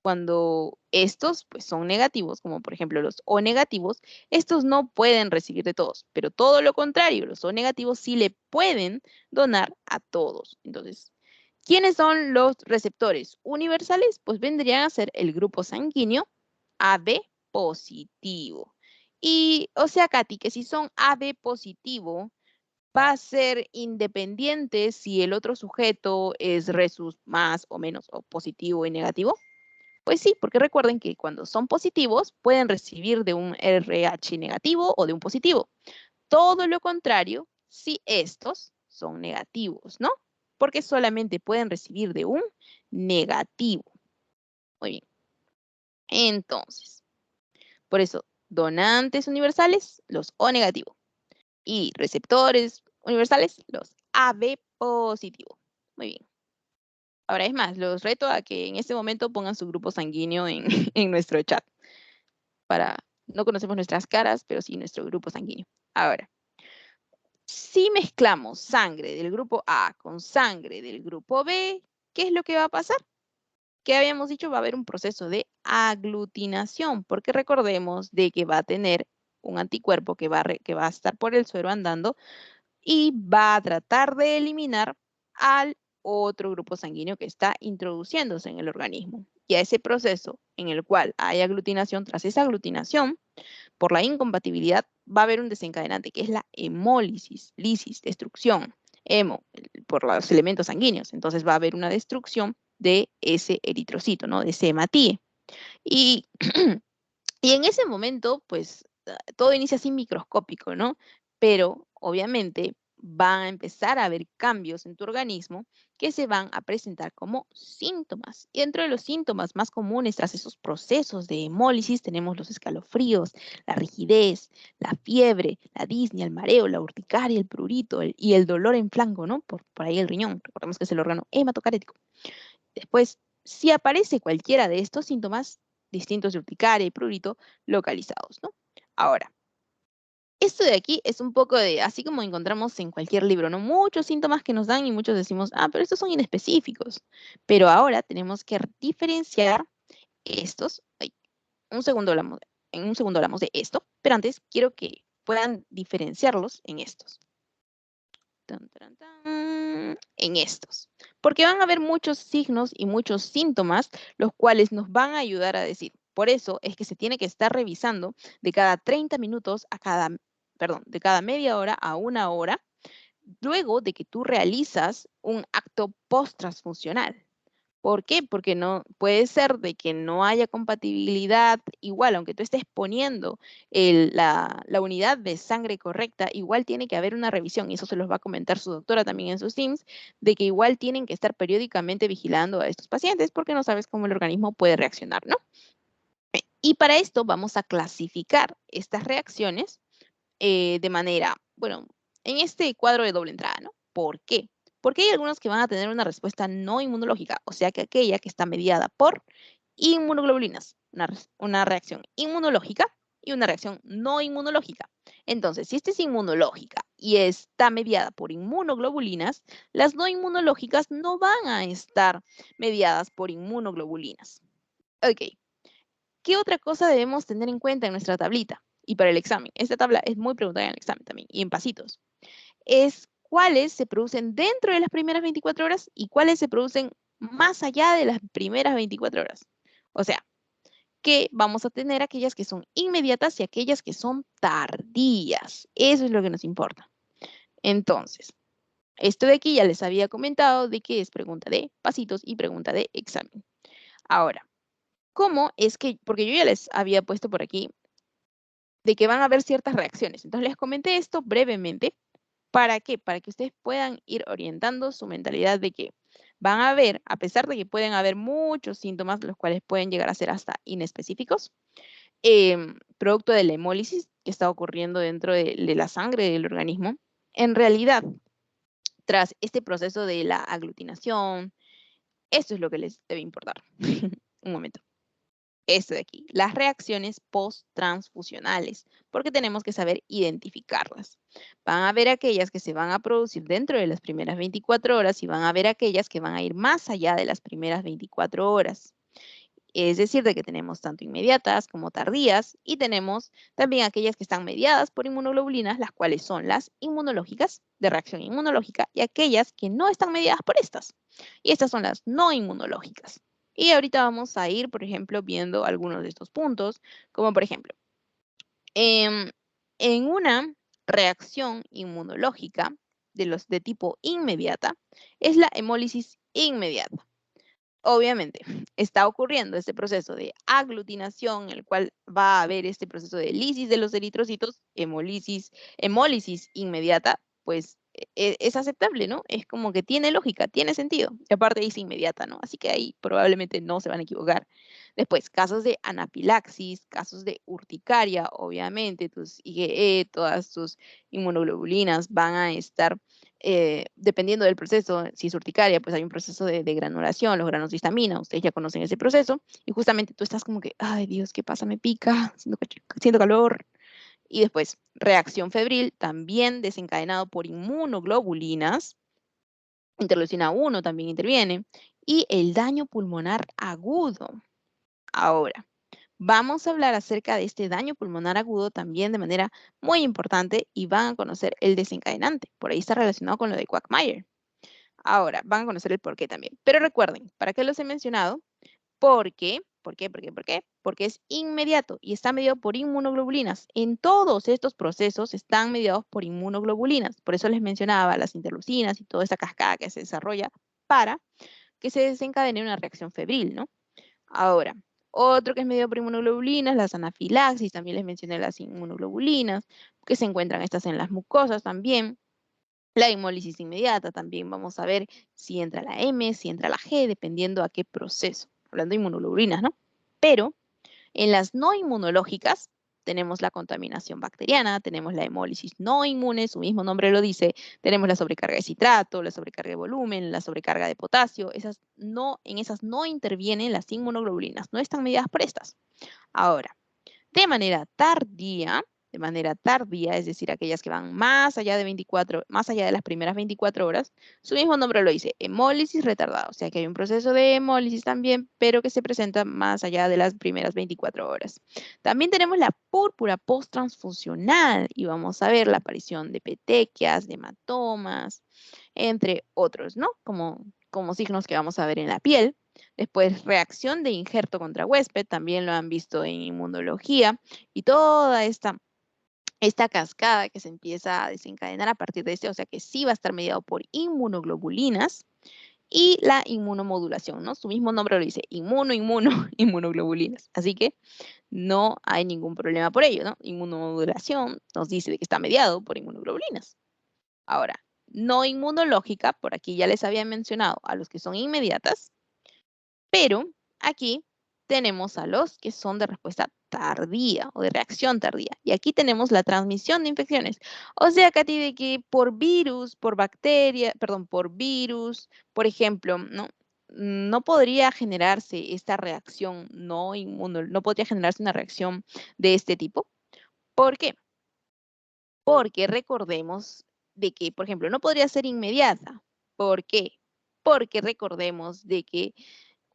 Cuando estos pues son negativos, como por ejemplo los O negativos, estos no pueden recibir de todos, pero todo lo contrario, los O negativos sí le pueden donar a todos. Entonces, ¿quiénes son los receptores universales? Pues vendrían a ser el grupo sanguíneo AB positivo. Y, o sea, Katy, que si son AB positivo, va a ser independiente si el otro sujeto es resus más o menos o positivo y negativo. Pues sí, porque recuerden que cuando son positivos pueden recibir de un RH negativo o de un positivo. Todo lo contrario si estos son negativos, ¿no? Porque solamente pueden recibir de un negativo. Muy bien. Entonces, por eso, donantes universales, los O negativo. Y receptores universales, los AB positivo. Muy bien. Ahora es más, los reto a que en este momento pongan su grupo sanguíneo en, en nuestro chat. No conocemos nuestras caras, pero sí nuestro grupo sanguíneo. Ahora, si mezclamos sangre del grupo A con sangre del grupo B, ¿qué es lo que va a pasar? Que habíamos dicho va a haber un proceso de aglutinación, porque recordemos de que va a tener un anticuerpo que va a estar por el suero andando y va a tratar de eliminar al otro grupo sanguíneo que está introduciéndose en el organismo. Y a ese proceso en el cual hay aglutinación, tras esa aglutinación, por la incompatibilidad, va a haber un desencadenante que es la hemólisis, lisis, destrucción, por los elementos sanguíneos. Entonces va a haber una destrucción de ese eritrocito, ¿no? De ese hematíe. Y, y en ese momento, pues, todo inicia así microscópico, ¿no? Pero obviamente van a empezar a haber cambios en tu organismo que se van a presentar como síntomas. Y dentro de los síntomas más comunes tras esos procesos de hemólisis tenemos los escalofríos, la rigidez, la fiebre, la disnea, el mareo, la urticaria, el prurito y el dolor en flanco, ¿no? Por ahí el riñón. Recordemos que es el órgano hematocarético. Después, si aparece cualquiera de estos síntomas, distintos de urticaria y prurito, localizados, ¿no? Ahora, esto de aquí es un poco de, así como encontramos en cualquier libro, ¿no? Muchos síntomas que nos dan y muchos decimos, pero estos son inespecíficos. Pero ahora tenemos que diferenciar estos. Ay, en un segundo hablamos de esto, pero antes quiero que puedan diferenciarlos en estos. En estos. Porque van a haber muchos signos y muchos síntomas, los cuales nos van a ayudar a decir. Por eso es que se tiene que estar revisando de cada 30 minutos a cada, perdón, de cada media hora a una hora, luego de que tú realizas un acto post-transfusional. ¿Por qué? Porque no puede ser de que no haya compatibilidad, igual, aunque tú estés poniendo la unidad de sangre correcta, igual tiene que haber una revisión, y eso se los va a comentar su doctora también en sus Teams, de que igual tienen que estar periódicamente vigilando a estos pacientes porque no sabes cómo el organismo puede reaccionar, ¿no? Y para esto vamos a clasificar estas reacciones de manera, bueno, en este cuadro de doble entrada, ¿no? ¿Por qué? Porque hay algunos que van a tener una respuesta no inmunológica, o sea que aquella que está mediada por inmunoglobulinas, una reacción inmunológica y una reacción no inmunológica. Entonces, si esta es inmunológica y está mediada por inmunoglobulinas, las no inmunológicas no van a estar mediadas por inmunoglobulinas. Ok, ¿qué otra cosa debemos tener en cuenta en nuestra tablita? Y para el examen, esta tabla es muy preguntada en el examen también, y en pasitos. Es cuáles se producen dentro de las primeras 24 horas y cuáles se producen más allá de las primeras 24 horas. O sea, que vamos a tener aquellas que son inmediatas y aquellas que son tardías. Eso es lo que nos importa. Entonces, esto de aquí ya les había comentado de que es pregunta de pasitos y pregunta de examen. Ahora, ¿cómo es que, porque yo ya les había puesto por aquí de que van a haber ciertas reacciones. Entonces les comenté esto brevemente. ¿Para qué? Para que ustedes puedan ir orientando su mentalidad de que van a ver, a pesar de que pueden haber muchos síntomas, los cuales pueden llegar a ser hasta inespecíficos, producto de la hemólisis que está ocurriendo dentro de la sangre del organismo, en realidad, tras este proceso de la aglutinación, esto es lo que les debe importar. Un momento. Esto de aquí, las reacciones post-transfusionales, porque tenemos que saber identificarlas. Van a haber aquellas que se van a producir dentro de las primeras 24 horas y van a haber aquellas que van a ir más allá de las primeras 24 horas. Es decir, de que tenemos tanto inmediatas como tardías y tenemos también aquellas que están mediadas por inmunoglobulinas, las cuales son las inmunológicas, de reacción inmunológica, y aquellas que no están mediadas por estas. Y estas son las no inmunológicas. Y ahorita vamos a ir, por ejemplo, viendo algunos de estos puntos, como por ejemplo, en una reacción inmunológica de los de tipo inmediata, es la hemólisis inmediata. Obviamente, está ocurriendo este proceso de aglutinación, en el cual va a haber este proceso de lisis de los eritrocitos, hemólisis inmediata, pues es aceptable, ¿no? Es como que tiene lógica, tiene sentido. Y aparte dice inmediata, ¿no? Así que ahí probablemente no se van a equivocar. Después, casos de anafilaxis, casos de urticaria, obviamente, tus IgE, todas tus inmunoglobulinas van a estar dependiendo del proceso, si es urticaria, pues hay un proceso de granulación, los granos de histamina, ustedes ya conocen ese proceso, y justamente tú estás como que, ay Dios, ¿qué pasa? Me pica, siento calor. Y después, reacción febril, también desencadenado por inmunoglobulinas, interleucina 1 también interviene, y el daño pulmonar agudo. Ahora, vamos a hablar acerca de este daño pulmonar agudo también de manera muy importante y van a conocer el desencadenante. Por ahí está relacionado con lo de Quagmire. Ahora, van a conocer el porqué también. Pero recuerden, ¿para qué los he mencionado? Porque, ¿por qué? ¿Por qué? ¿Por qué? Porque es inmediato y está mediado por inmunoglobulinas. En todos estos procesos están mediados por inmunoglobulinas. Por eso les mencionaba las interleucinas y toda esa cascada que se desarrolla para que se desencadene una reacción febril, ¿no? Ahora, otro que es mediado por inmunoglobulinas, las anafilaxis, también les mencioné las inmunoglobulinas, que se encuentran estas en las mucosas también. La hemólisis inmediata también vamos a ver si entra la M, si entra la G, dependiendo a qué proceso, hablando de inmunoglobulinas, ¿no? Pero en las no inmunológicas tenemos la contaminación bacteriana, tenemos la hemólisis no inmune, su mismo nombre lo dice, tenemos la sobrecarga de citrato, la sobrecarga de volumen, la sobrecarga de potasio, en esas no intervienen las inmunoglobulinas, no están mediadas por estas. Ahora, de manera tardía, es decir, aquellas que van más allá de las primeras 24 horas, su mismo nombre lo dice, hemólisis retardada, o sea que hay un proceso de hemólisis también, pero que se presenta más allá de las primeras 24 horas. También tenemos la púrpura posttransfusional y vamos a ver la aparición de petequias, de hematomas, entre otros, ¿no? Como como signos que vamos a ver en la piel. Después, reacción de injerto contra huésped, también lo han visto en inmunología. Y toda esta cascada que se empieza a desencadenar a partir de este, o sea que sí va a estar mediado por inmunoglobulinas y la inmunomodulación, ¿no? Su mismo nombre lo dice, inmunoglobulinas. Así que no hay ningún problema por ello, ¿no? Inmunomodulación nos dice de que está mediado por inmunoglobulinas. Ahora, no inmunológica, por aquí ya les había mencionado a los que son inmediatas, pero aquí tenemos a los que son de respuesta tardía o de reacción tardía. Y aquí tenemos la transmisión de infecciones. O sea, Katy, de que por virus, por bacteria, perdón, por virus, por ejemplo, ¿no? No podría generarse esta reacción no no podría generarse una reacción de este tipo. ¿Por qué? Porque recordemos de que, por ejemplo, no podría ser inmediata. ¿Por qué? Porque recordemos de que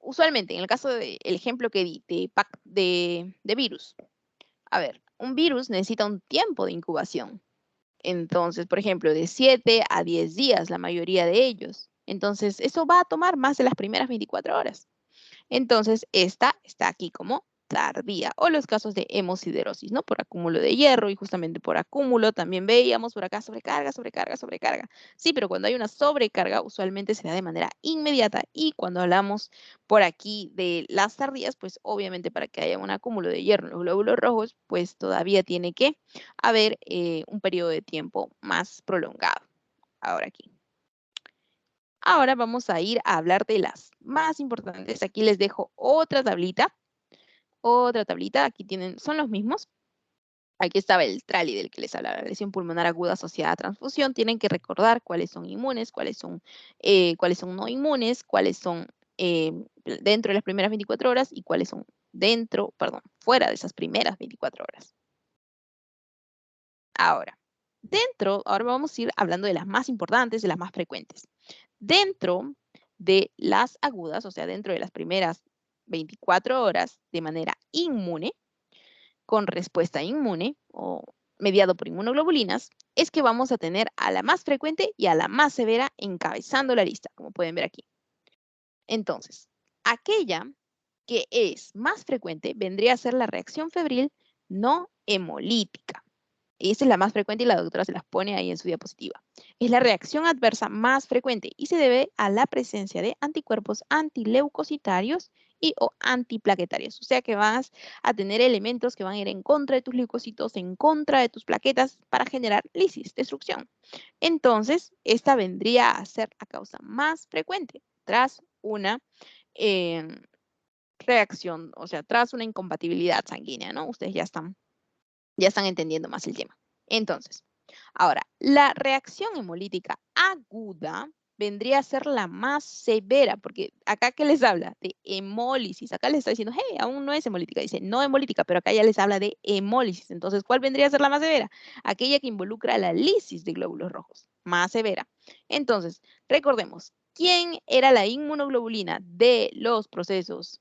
usualmente, en el caso del ejemplo que di de virus, a ver, un virus necesita un tiempo de incubación. Entonces, por ejemplo, de 7 a 10 días, la mayoría de ellos. Entonces, eso va a tomar más de las primeras 24 horas. Entonces, esta está aquí como tardía, o los casos de hemosiderosis, ¿no? Por acúmulo de hierro y justamente por acúmulo también veíamos por acá sobrecarga, sobrecarga, sobrecarga. Sí, pero cuando hay una sobrecarga usualmente se da de manera inmediata y cuando hablamos por aquí de las tardías, pues obviamente para que haya un acúmulo de hierro en los glóbulos rojos, pues todavía tiene que haber un periodo de tiempo más prolongado. Ahora aquí. Ahora vamos a ir a hablar de las más importantes. Aquí les dejo otra tablita. Otra tablita. Aquí tienen, son los mismos. Aquí estaba el TRALI del que les hablaba, la lesión pulmonar aguda asociada a transfusión. Tienen que recordar cuáles son inmunes, cuáles son no inmunes, cuáles son dentro de las primeras 24 horas y cuáles son fuera de esas primeras 24 horas. Ahora vamos a ir hablando de las más importantes, de las más frecuentes. Dentro de las agudas, o sea, dentro de las primeras 24 horas de manera inmune, con respuesta inmune o mediado por inmunoglobulinas, es que vamos a tener a la más frecuente y a la más severa encabezando la lista, como pueden ver aquí. Entonces, aquella que es más frecuente vendría a ser la reacción febril no hemolítica. Esa es la más frecuente y la doctora se las pone ahí en su diapositiva. Es la reacción adversa más frecuente y se debe a la presencia de anticuerpos antileucocitarios y o antiplaquetarios. O sea que vas a tener elementos que van a ir en contra de tus leucocitos, en contra de tus plaquetas para generar lisis, destrucción. Entonces, esta vendría a ser la causa más frecuente tras una reacción, o sea, tras una incompatibilidad sanguínea, ¿no? Ustedes ya están entendiendo más el tema. Entonces, ahora, la reacción hemolítica aguda vendría a ser la más severa, porque acá que les habla de hemólisis, acá les está diciendo, hey, aún no es hemolítica, dice no hemolítica, pero acá ya les habla de hemólisis. Entonces, ¿cuál vendría a ser la más severa? Aquella que involucra la lisis de glóbulos rojos, más severa. Entonces, recordemos, ¿quién era la inmunoglobulina de los procesos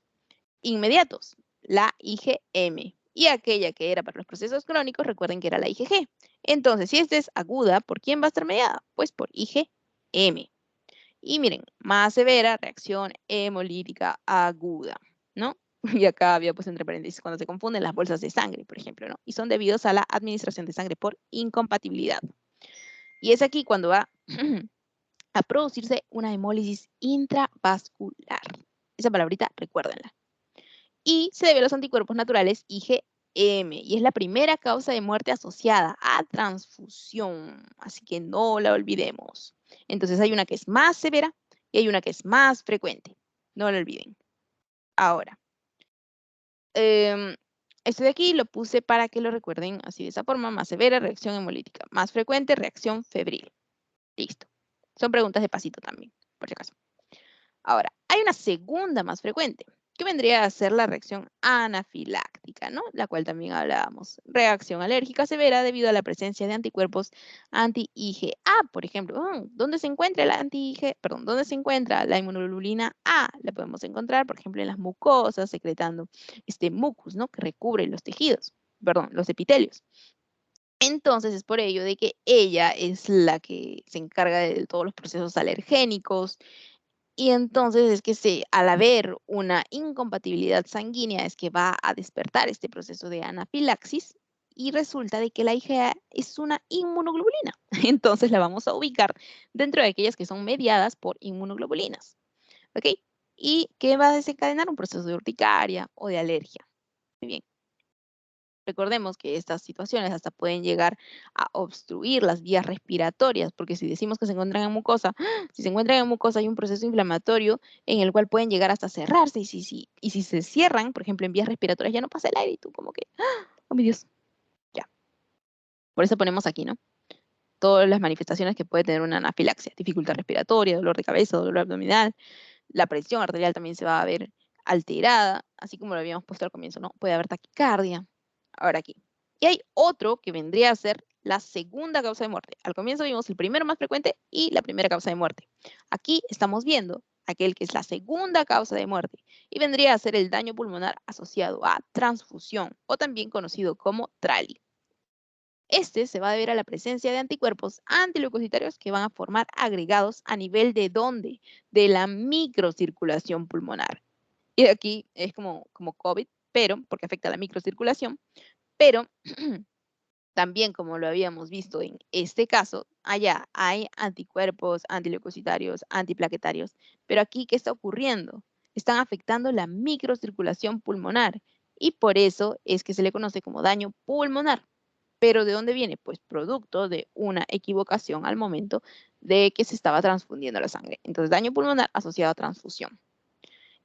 inmediatos? La IgM. Y aquella que era para los procesos crónicos, recuerden que era la IgG. Entonces, si esta es aguda, ¿por quién va a estar mediada? Pues por IgM. Y miren, más severa, reacción hemolítica aguda, ¿no? Y acá había pues entre paréntesis cuando se confunden las bolsas de sangre, por ejemplo, ¿no? Y son debidos a la administración de sangre por incompatibilidad. Y es aquí cuando va a producirse una hemólisis intravascular. Esa palabrita, recuérdenla. Y se debe a los anticuerpos naturales IgM, y es la primera causa de muerte asociada a transfusión, así que no la olvidemos. Entonces hay una que es más severa y hay una que es más frecuente, no la olviden. Ahora, esto de aquí lo puse para que lo recuerden así de esa forma: más severa, reacción hemolítica; más frecuente, reacción febril. Listo. Son preguntas de pasito también, por si acaso. Ahora, hay una segunda más frecuente, que vendría a ser la reacción anafiláctica, ¿no? La cual también hablábamos. Reacción alérgica severa debido a la presencia de anticuerpos anti-IgA, por ejemplo. ¿Dónde se encuentra ¿Dónde se encuentra la inmunoglobulina A? La podemos encontrar, por ejemplo, en las mucosas, secretando este mucus, ¿no? Que recubre los tejidos, perdón, los epitelios. Entonces es por ello de que ella es la que se encarga de todos los procesos alergénicos, Y entonces es que al haber una incompatibilidad sanguínea es que va a despertar este proceso de anafilaxis y resulta de que la IgA es una inmunoglobulina. Entonces la vamos a ubicar dentro de aquellas que son mediadas por inmunoglobulinas. ¿Ok? ¿Y qué va a desencadenar? Un proceso de urticaria o de alergia. Muy bien. Recordemos que estas situaciones hasta pueden llegar a obstruir las vías respiratorias, porque si decimos que se encuentran en mucosa, si se encuentran en mucosa hay un proceso inflamatorio en el cual pueden llegar hasta cerrarse y si se cierran, por ejemplo, en vías respiratorias ya no pasa el aire y tú como que, oh mi Dios, ya. Por eso ponemos aquí, ¿no? Todas las manifestaciones que puede tener una anafilaxia, dificultad respiratoria, dolor de cabeza, dolor abdominal, la presión arterial también se va a ver alterada, así como lo habíamos puesto al comienzo, ¿no? Puede haber taquicardia. Ahora aquí. Y hay otro que vendría a ser la segunda causa de muerte. Al comienzo vimos el primero más frecuente y la primera causa de muerte. Aquí estamos viendo aquel que es la segunda causa de muerte y vendría a ser el daño pulmonar asociado a transfusión o también conocido como TRALI. Este se va a deber a la presencia de anticuerpos antileucocitarios que van a formar agregados a nivel de ¿dónde? De la microcirculación pulmonar. Y aquí es como COVID, pero porque afecta a la microcirculación, pero también como lo habíamos visto en este caso, allá hay anticuerpos antileucocitarios, antiplaquetarios, pero aquí ¿qué está ocurriendo? Están afectando la microcirculación pulmonar y por eso es que se le conoce como daño pulmonar. ¿Pero de dónde viene? Pues producto de una equivocación al momento de que se estaba transfundiendo la sangre. Entonces, daño pulmonar asociado a transfusión.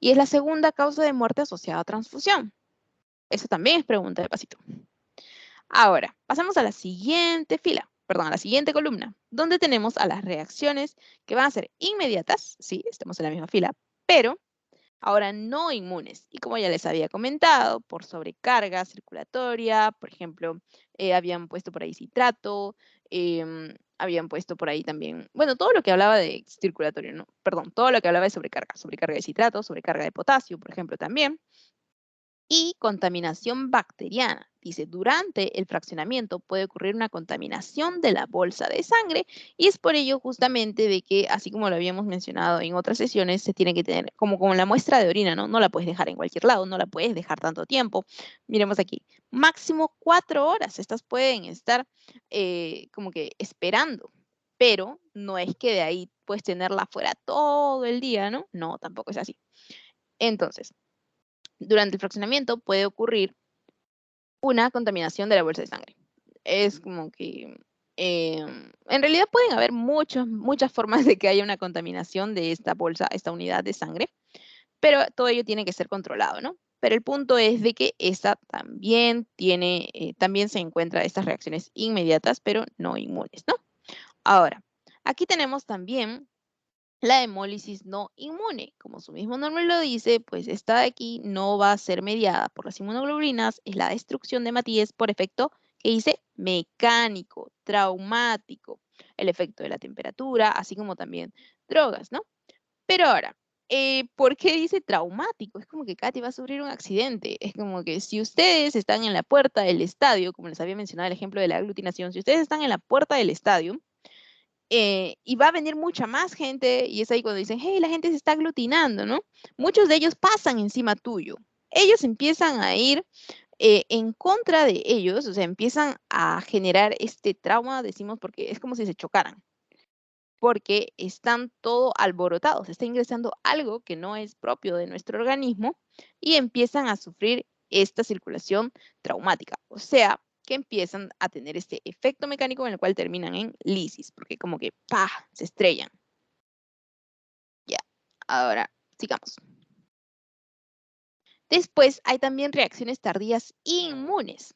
Y es la segunda causa de muerte asociada a transfusión. Eso también es pregunta de pasito. Ahora, pasamos a la siguiente fila, perdón, a la siguiente columna, donde tenemos a las reacciones que van a ser inmediatas, sí, estamos en la misma fila, pero ahora no inmunes. Y como ya les había comentado, por sobrecarga circulatoria, por ejemplo, habían puesto por ahí citrato, habían puesto por ahí también, bueno, todo lo que hablaba de circulatorio, no, perdón, todo lo que hablaba de sobrecarga, sobrecarga de citrato, sobrecarga de potasio, por ejemplo, también. Y contaminación bacteriana. Dice, durante el fraccionamiento puede ocurrir una contaminación de la bolsa de sangre y es por ello justamente de que, así como lo habíamos mencionado en otras sesiones, se tiene que tener como con la muestra de orina, ¿no? No la puedes dejar en cualquier lado, no la puedes dejar tanto tiempo. Miremos aquí, máximo 4 horas. Estas pueden estar como que esperando, pero no es que de ahí puedes tenerla fuera todo el día, ¿no? No, tampoco es así. Entonces, durante el fraccionamiento puede ocurrir una contaminación de la bolsa de sangre. Es como que, en realidad pueden haber muchas formas de que haya una contaminación de esta bolsa, esta unidad de sangre, pero todo ello tiene que ser controlado, ¿no? Pero el punto es de que esta también tiene, también se encuentra estas reacciones inmediatas, pero no inmunes, ¿no? Ahora, aquí tenemos también la hemólisis no inmune. Como su mismo nombre lo dice, pues esta de aquí no va a ser mediada por las inmunoglobulinas, es la destrucción de Matías por efecto que dice mecánico, traumático, el efecto de la temperatura, así como también drogas, ¿no? Pero ahora, ¿por qué dice traumático? Es como que Katy va a sufrir un accidente. Es como que si ustedes están en la puerta del estadio, como les había mencionado el ejemplo de la aglutinación, si ustedes están en la puerta del estadio, y va a venir mucha más gente y es ahí cuando dicen, hey, la gente se está aglutinando, ¿no? Muchos de ellos pasan encima tuyo. Ellos empiezan a ir en contra de ellos, o sea, empiezan a generar este trauma, decimos, porque es como si se chocaran, porque están todo alborotados, está ingresando algo que no es propio de nuestro organismo y empiezan a sufrir esta circulación traumática. O sea, que empiezan a tener este efecto mecánico en el cual terminan en lisis, porque como que ¡pah! Se estrellan. Ya, ahora sigamos. Después hay también reacciones tardías inmunes,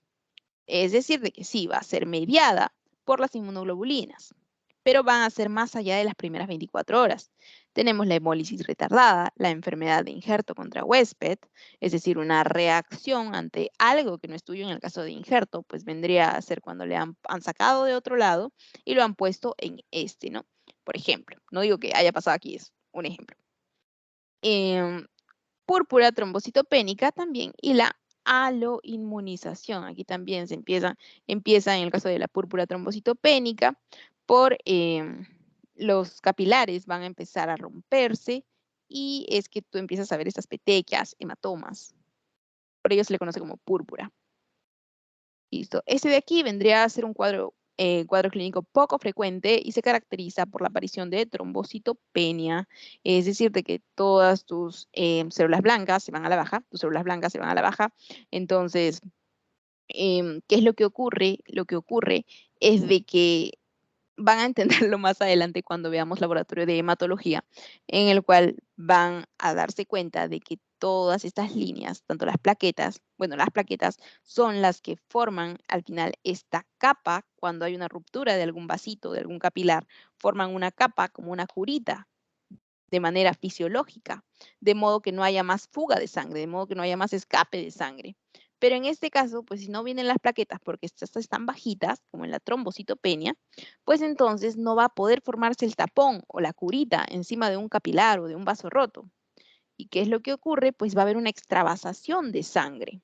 es decir, de que sí va a ser mediada por las inmunoglobulinas, pero van a ser más allá de las primeras 24 horas. Tenemos la hemólisis retardada, la enfermedad de injerto contra huésped, es decir, una reacción ante algo que no es tuyo en el caso de injerto, pues vendría a ser cuando le han sacado de otro lado y lo han puesto en este, ¿no? Por ejemplo, no digo que haya pasado aquí, es un ejemplo. Em, púrpura trombocitopénica también y la aloinmunización. Aquí también empieza en el caso de la púrpura trombocitopénica por los capilares van a empezar a romperse y es que tú empiezas a ver estas petequias, hematomas. Por ello se le conoce como púrpura. Listo. Este de aquí vendría a ser un cuadro clínico poco frecuente y se caracteriza por la aparición de trombocitopenia, es decir, de que todas tus células blancas se van a la baja, tus células blancas se van a la baja. Entonces, ¿qué es lo que ocurre? Lo que ocurre es de que van a entenderlo más adelante cuando veamos laboratorio de hematología, en el cual van a darse cuenta de que todas estas líneas, tanto las plaquetas, bueno, las plaquetas son las que forman al final esta capa, cuando hay una ruptura de algún vasito, de algún capilar, forman una capa como una curita de manera fisiológica, de modo que no haya más fuga de sangre, de modo que no haya más escape de sangre. Pero en este caso, pues si no vienen las plaquetas porque estas están bajitas, como en la trombocitopenia, pues entonces no va a poder formarse el tapón o la curita encima de un capilar o de un vaso roto. ¿Y qué es lo que ocurre? Pues va a haber una extravasación de sangre.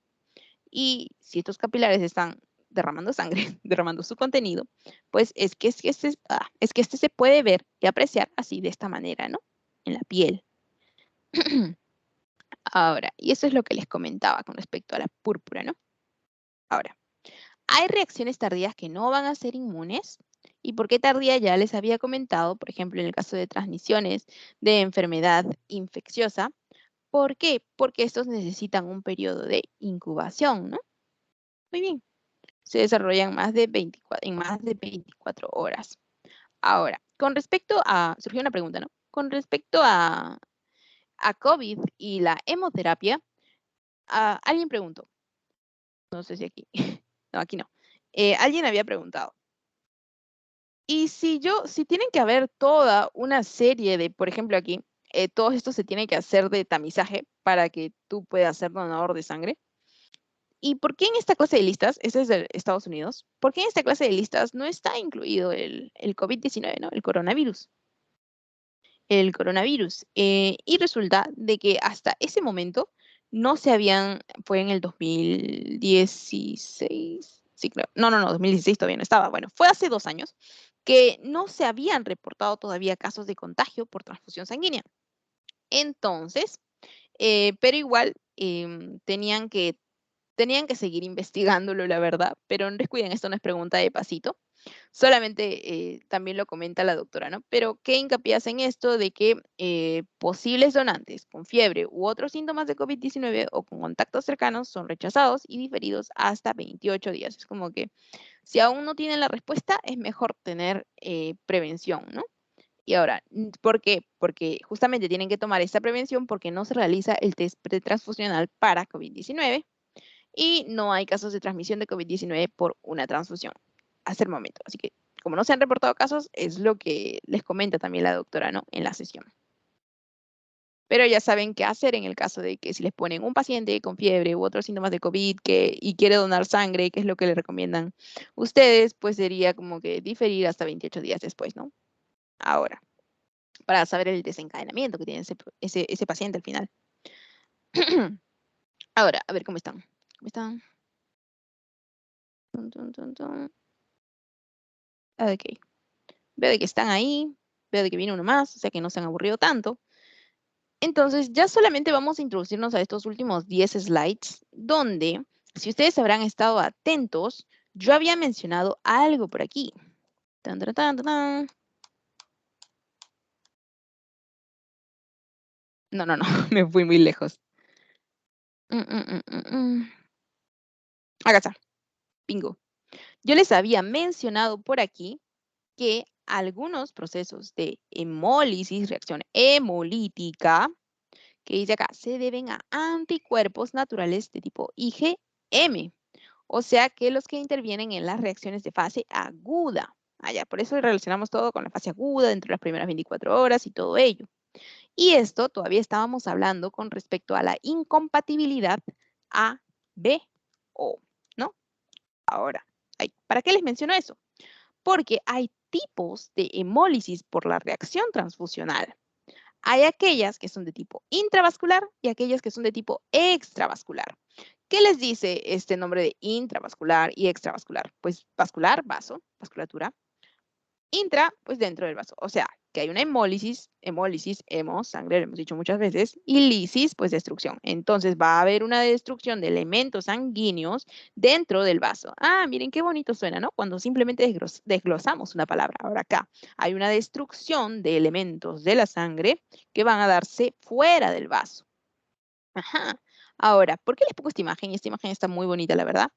Y si estos capilares están derramando sangre, derramando su contenido, pues es que este se puede ver y apreciar así de esta manera, ¿no? En la piel. Ahora, y eso es lo que les comentaba con respecto a la púrpura, ¿no? Ahora, hay reacciones tardías que no van a ser inmunes. ¿Y por qué tardía? Ya les había comentado, por ejemplo, en el caso de transmisiones de enfermedad infecciosa. ¿Por qué? Porque estos necesitan un periodo de incubación, ¿no? Muy bien. Se desarrollan en más de 24 horas. Ahora, con respecto a, surgió una pregunta, ¿no? Con respecto a COVID y la hemoterapia, alguien preguntó, no sé si aquí, no, aquí no. Alguien había preguntado, y si tienen que haber toda una serie de, por ejemplo aquí, todo esto se tiene que hacer de tamizaje para que tú puedas ser donador de sangre. ¿Y por qué en esta clase de listas, este es de Estados Unidos, por qué en esta clase de listas no está incluido el COVID-19, ¿no? El coronavirus. El coronavirus. Y resulta de que hasta ese momento no se habían, fue en el 2016, sí creo, no, 2016 todavía no estaba, bueno, fue hace 2 años que no se habían reportado todavía casos de contagio por transfusión sanguínea. Entonces, pero igual tenían que seguir investigándolo, la verdad, pero no descuiden, esto no es pregunta de pasito. Solamente también lo comenta la doctora, ¿no? Pero ¿qué hincapié hace en esto de que posibles donantes con fiebre u otros síntomas de COVID-19 o con contactos cercanos son rechazados y diferidos hasta 28 días? Es como que si aún no tienen la respuesta, es mejor tener prevención, ¿no? Y ahora, ¿por qué? Porque justamente tienen que tomar esta prevención porque no se realiza el test pretransfusional para COVID-19 y no hay casos de transmisión de COVID-19 por una transfusión hasta el momento. Así que, como no se han reportado casos, es lo que les comenta también la doctora, ¿no? En la sesión. Pero ya saben qué hacer en el caso de que si les ponen un paciente con fiebre u otros síntomas de COVID y quiere donar sangre, ¿qué es lo que le recomiendan ustedes? Pues sería como que diferir hasta 28 días después, ¿no? Ahora, para saber el desencadenamiento que tiene ese paciente al final. Ahora, a ver cómo están. ¿Cómo están? Tun, tun, tun, tun. Ok. Veo de que están ahí, veo de que viene uno más, o sea que no se han aburrido tanto. Entonces, ya solamente vamos a introducirnos a estos últimos 10 slides, donde, si ustedes habrán estado atentos, yo había mencionado algo por aquí. Tan, tan, tan, tan, tan. No, me fui muy lejos. Acá está, bingo. Yo les había mencionado por aquí que algunos procesos de hemólisis, reacción hemolítica, que dice acá, se deben a anticuerpos naturales de tipo IgM, o sea que los que intervienen en las reacciones de fase aguda. Allá, por eso relacionamos todo con la fase aguda dentro de las primeras 24 horas y todo ello. Y esto todavía estábamos hablando con respecto a la incompatibilidad A-B-O, ¿no? Ahora, ¿para qué les menciono eso? Porque hay tipos de hemólisis por la reacción transfusional. Hay aquellas que son de tipo intravascular y aquellas que son de tipo extravascular. ¿Qué les dice este nombre de intravascular y extravascular? Pues vascular, vaso, vasculatura. Intra, pues dentro del vaso. O sea, que hay una hemólisis, sangre, lo hemos dicho muchas veces, y lisis, pues destrucción. Entonces va a haber una destrucción de elementos sanguíneos dentro del vaso. Ah, miren qué bonito suena, ¿no? Cuando simplemente desglosamos una palabra. Ahora acá hay una destrucción de elementos de la sangre que van a darse fuera del vaso. Ajá. Ahora, ¿por qué les pongo esta imagen? Esta imagen está muy bonita, la verdad.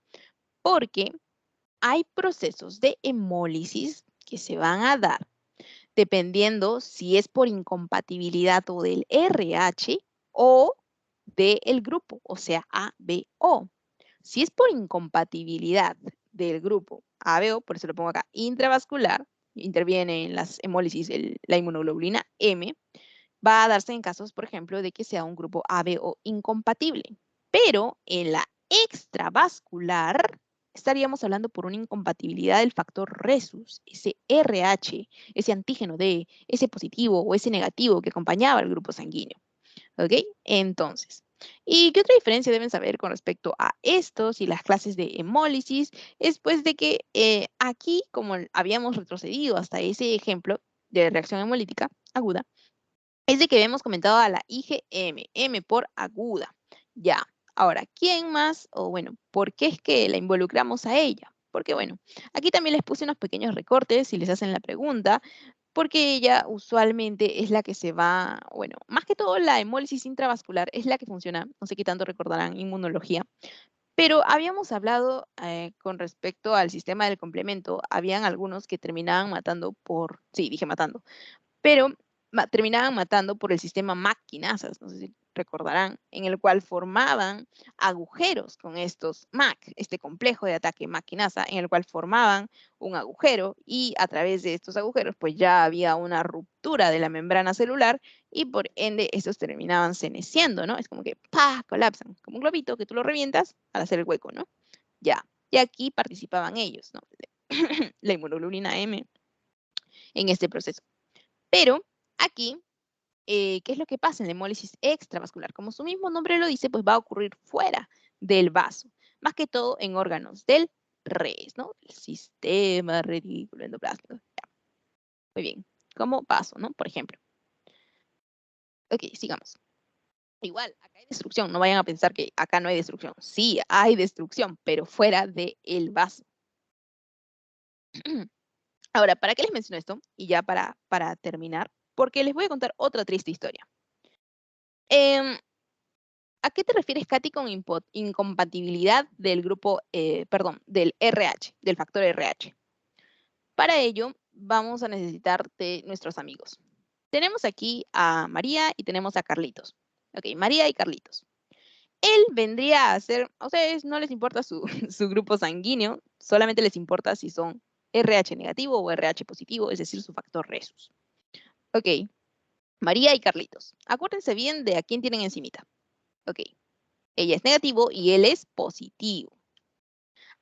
Porque hay procesos de hemólisis que se van a dar dependiendo si es por incompatibilidad o del RH o del grupo, o sea, A, B, O. Si es por incompatibilidad del grupo A, B, O, por eso lo pongo acá, intravascular, interviene en las hemólisis la inmunoglobulina M, va a darse en casos, por ejemplo, de que sea un grupo A, B, O incompatible. Pero en la extravascular estaríamos hablando por una incompatibilidad del factor Rhesus, ese RH, ese antígeno D, ese positivo o ese negativo que acompañaba al grupo sanguíneo. ¿Ok? Entonces, ¿y qué otra diferencia deben saber con respecto a estos y las clases de hemólisis? Es pues de que aquí, como habíamos retrocedido hasta ese ejemplo de reacción hemolítica aguda, es de que hemos comentado a la IgM, M por aguda. Ya, ahora, ¿quién más? O bueno, ¿por qué es que la involucramos a ella? Porque bueno, aquí también les puse unos pequeños recortes si les hacen la pregunta, porque ella usualmente es la que se va, bueno, más que todo la hemólisis intravascular es la que funciona, no sé qué tanto recordarán inmunología, pero habíamos hablado con respecto al sistema del complemento, habían algunos que terminaban matando por, sí, dije matando, pero terminaban matando por el sistema MAC-quinasas, no sé si recordarán, en el cual formaban agujeros con estos MAC, este complejo de ataque MAC-quinasa, en el cual formaban un agujero y a través de estos agujeros pues ya había una ruptura de la membrana celular y por ende estos terminaban seneciendo, ¿no? Es como que ¡pah! Colapsan, como un globito que tú lo revientas al hacer el hueco, ¿no? Ya, y aquí participaban ellos, ¿no? La inmunoglobulina M en este proceso. Pero aquí, ¿qué es lo que pasa en la hemólisis extravascular? Como su mismo nombre lo dice, pues va a ocurrir fuera del vaso, más que todo en órganos del res, ¿no? El sistema reticulo endoplasmático. Ya, muy bien. Como vaso, ¿no? Por ejemplo. Ok, sigamos. Igual, acá hay destrucción. No vayan a pensar que acá no hay destrucción. Sí, hay destrucción, pero fuera del vaso. Ahora, ¿para qué les menciono esto? Y ya para terminar, porque les voy a contar otra triste historia. ¿A qué te refieres, Katy, con incompatibilidad del grupo, perdón, del RH, del factor RH? Para ello, vamos a necesitar de nuestros amigos. Tenemos aquí a María y tenemos a Carlitos. Ok, María y Carlitos. Él vendría a ser, a ustedes no les importa su, su grupo sanguíneo, solamente les importa si son RH negativo o RH positivo, es decir, su factor Rhesus. Ok, María y Carlitos. Acuérdense bien de a quién tienen encimita. Ok, ella es negativo y él es positivo.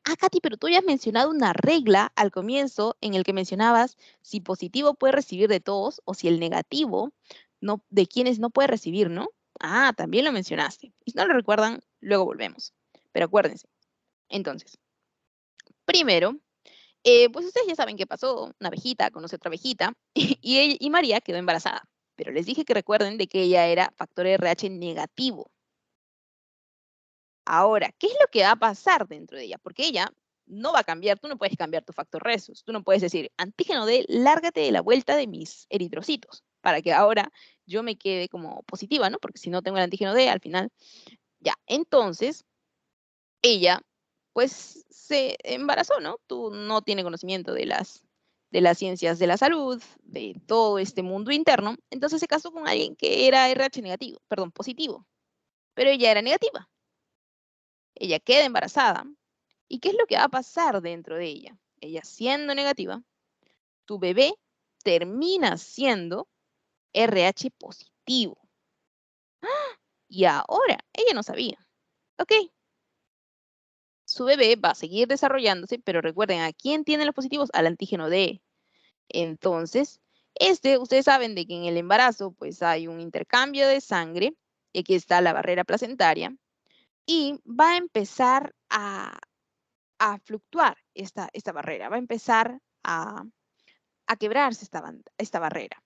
Ah, Katy, pero tú ya has mencionado una regla al comienzo en el que mencionabas si positivo puede recibir de todos o si el negativo no, de quienes no puede recibir, ¿no? Ah, también lo mencionaste. Y si no lo recuerdan, luego volvemos. Pero acuérdense. Entonces, primero, pues ustedes ya saben qué pasó. Una abejita conoce otra abejita y María quedó embarazada. Pero les dije que recuerden de que ella era factor RH negativo. Ahora, ¿qué es lo que va a pasar dentro de ella? Porque ella no va a cambiar, tú no puedes cambiar tu factor Rhesus, tú no puedes decir, antígeno D, lárgate de la vuelta de mis eritrocitos, para que ahora yo me quede como positiva, ¿no? Porque si no tengo el antígeno D, al final, ya. Entonces, ella, pues, se embarazó, ¿no? Tú no tienes conocimiento de las ciencias de la salud, de todo este mundo interno, entonces se casó con alguien que era RH negativo, perdón, positivo, pero ella era negativa. Ella queda embarazada. ¿Y qué es lo que va a pasar dentro de ella? Ella siendo negativa, tu bebé termina siendo RH positivo. Y ahora, ella no sabía. Ok, su bebé va a seguir desarrollándose, pero recuerden, ¿a quién tienen los positivos? Al antígeno D. Entonces, ustedes saben de que en el embarazo, pues hay un intercambio de sangre, y aquí está la barrera placentaria, y va a empezar a fluctuar esta barrera, va a empezar a quebrarse esta barrera.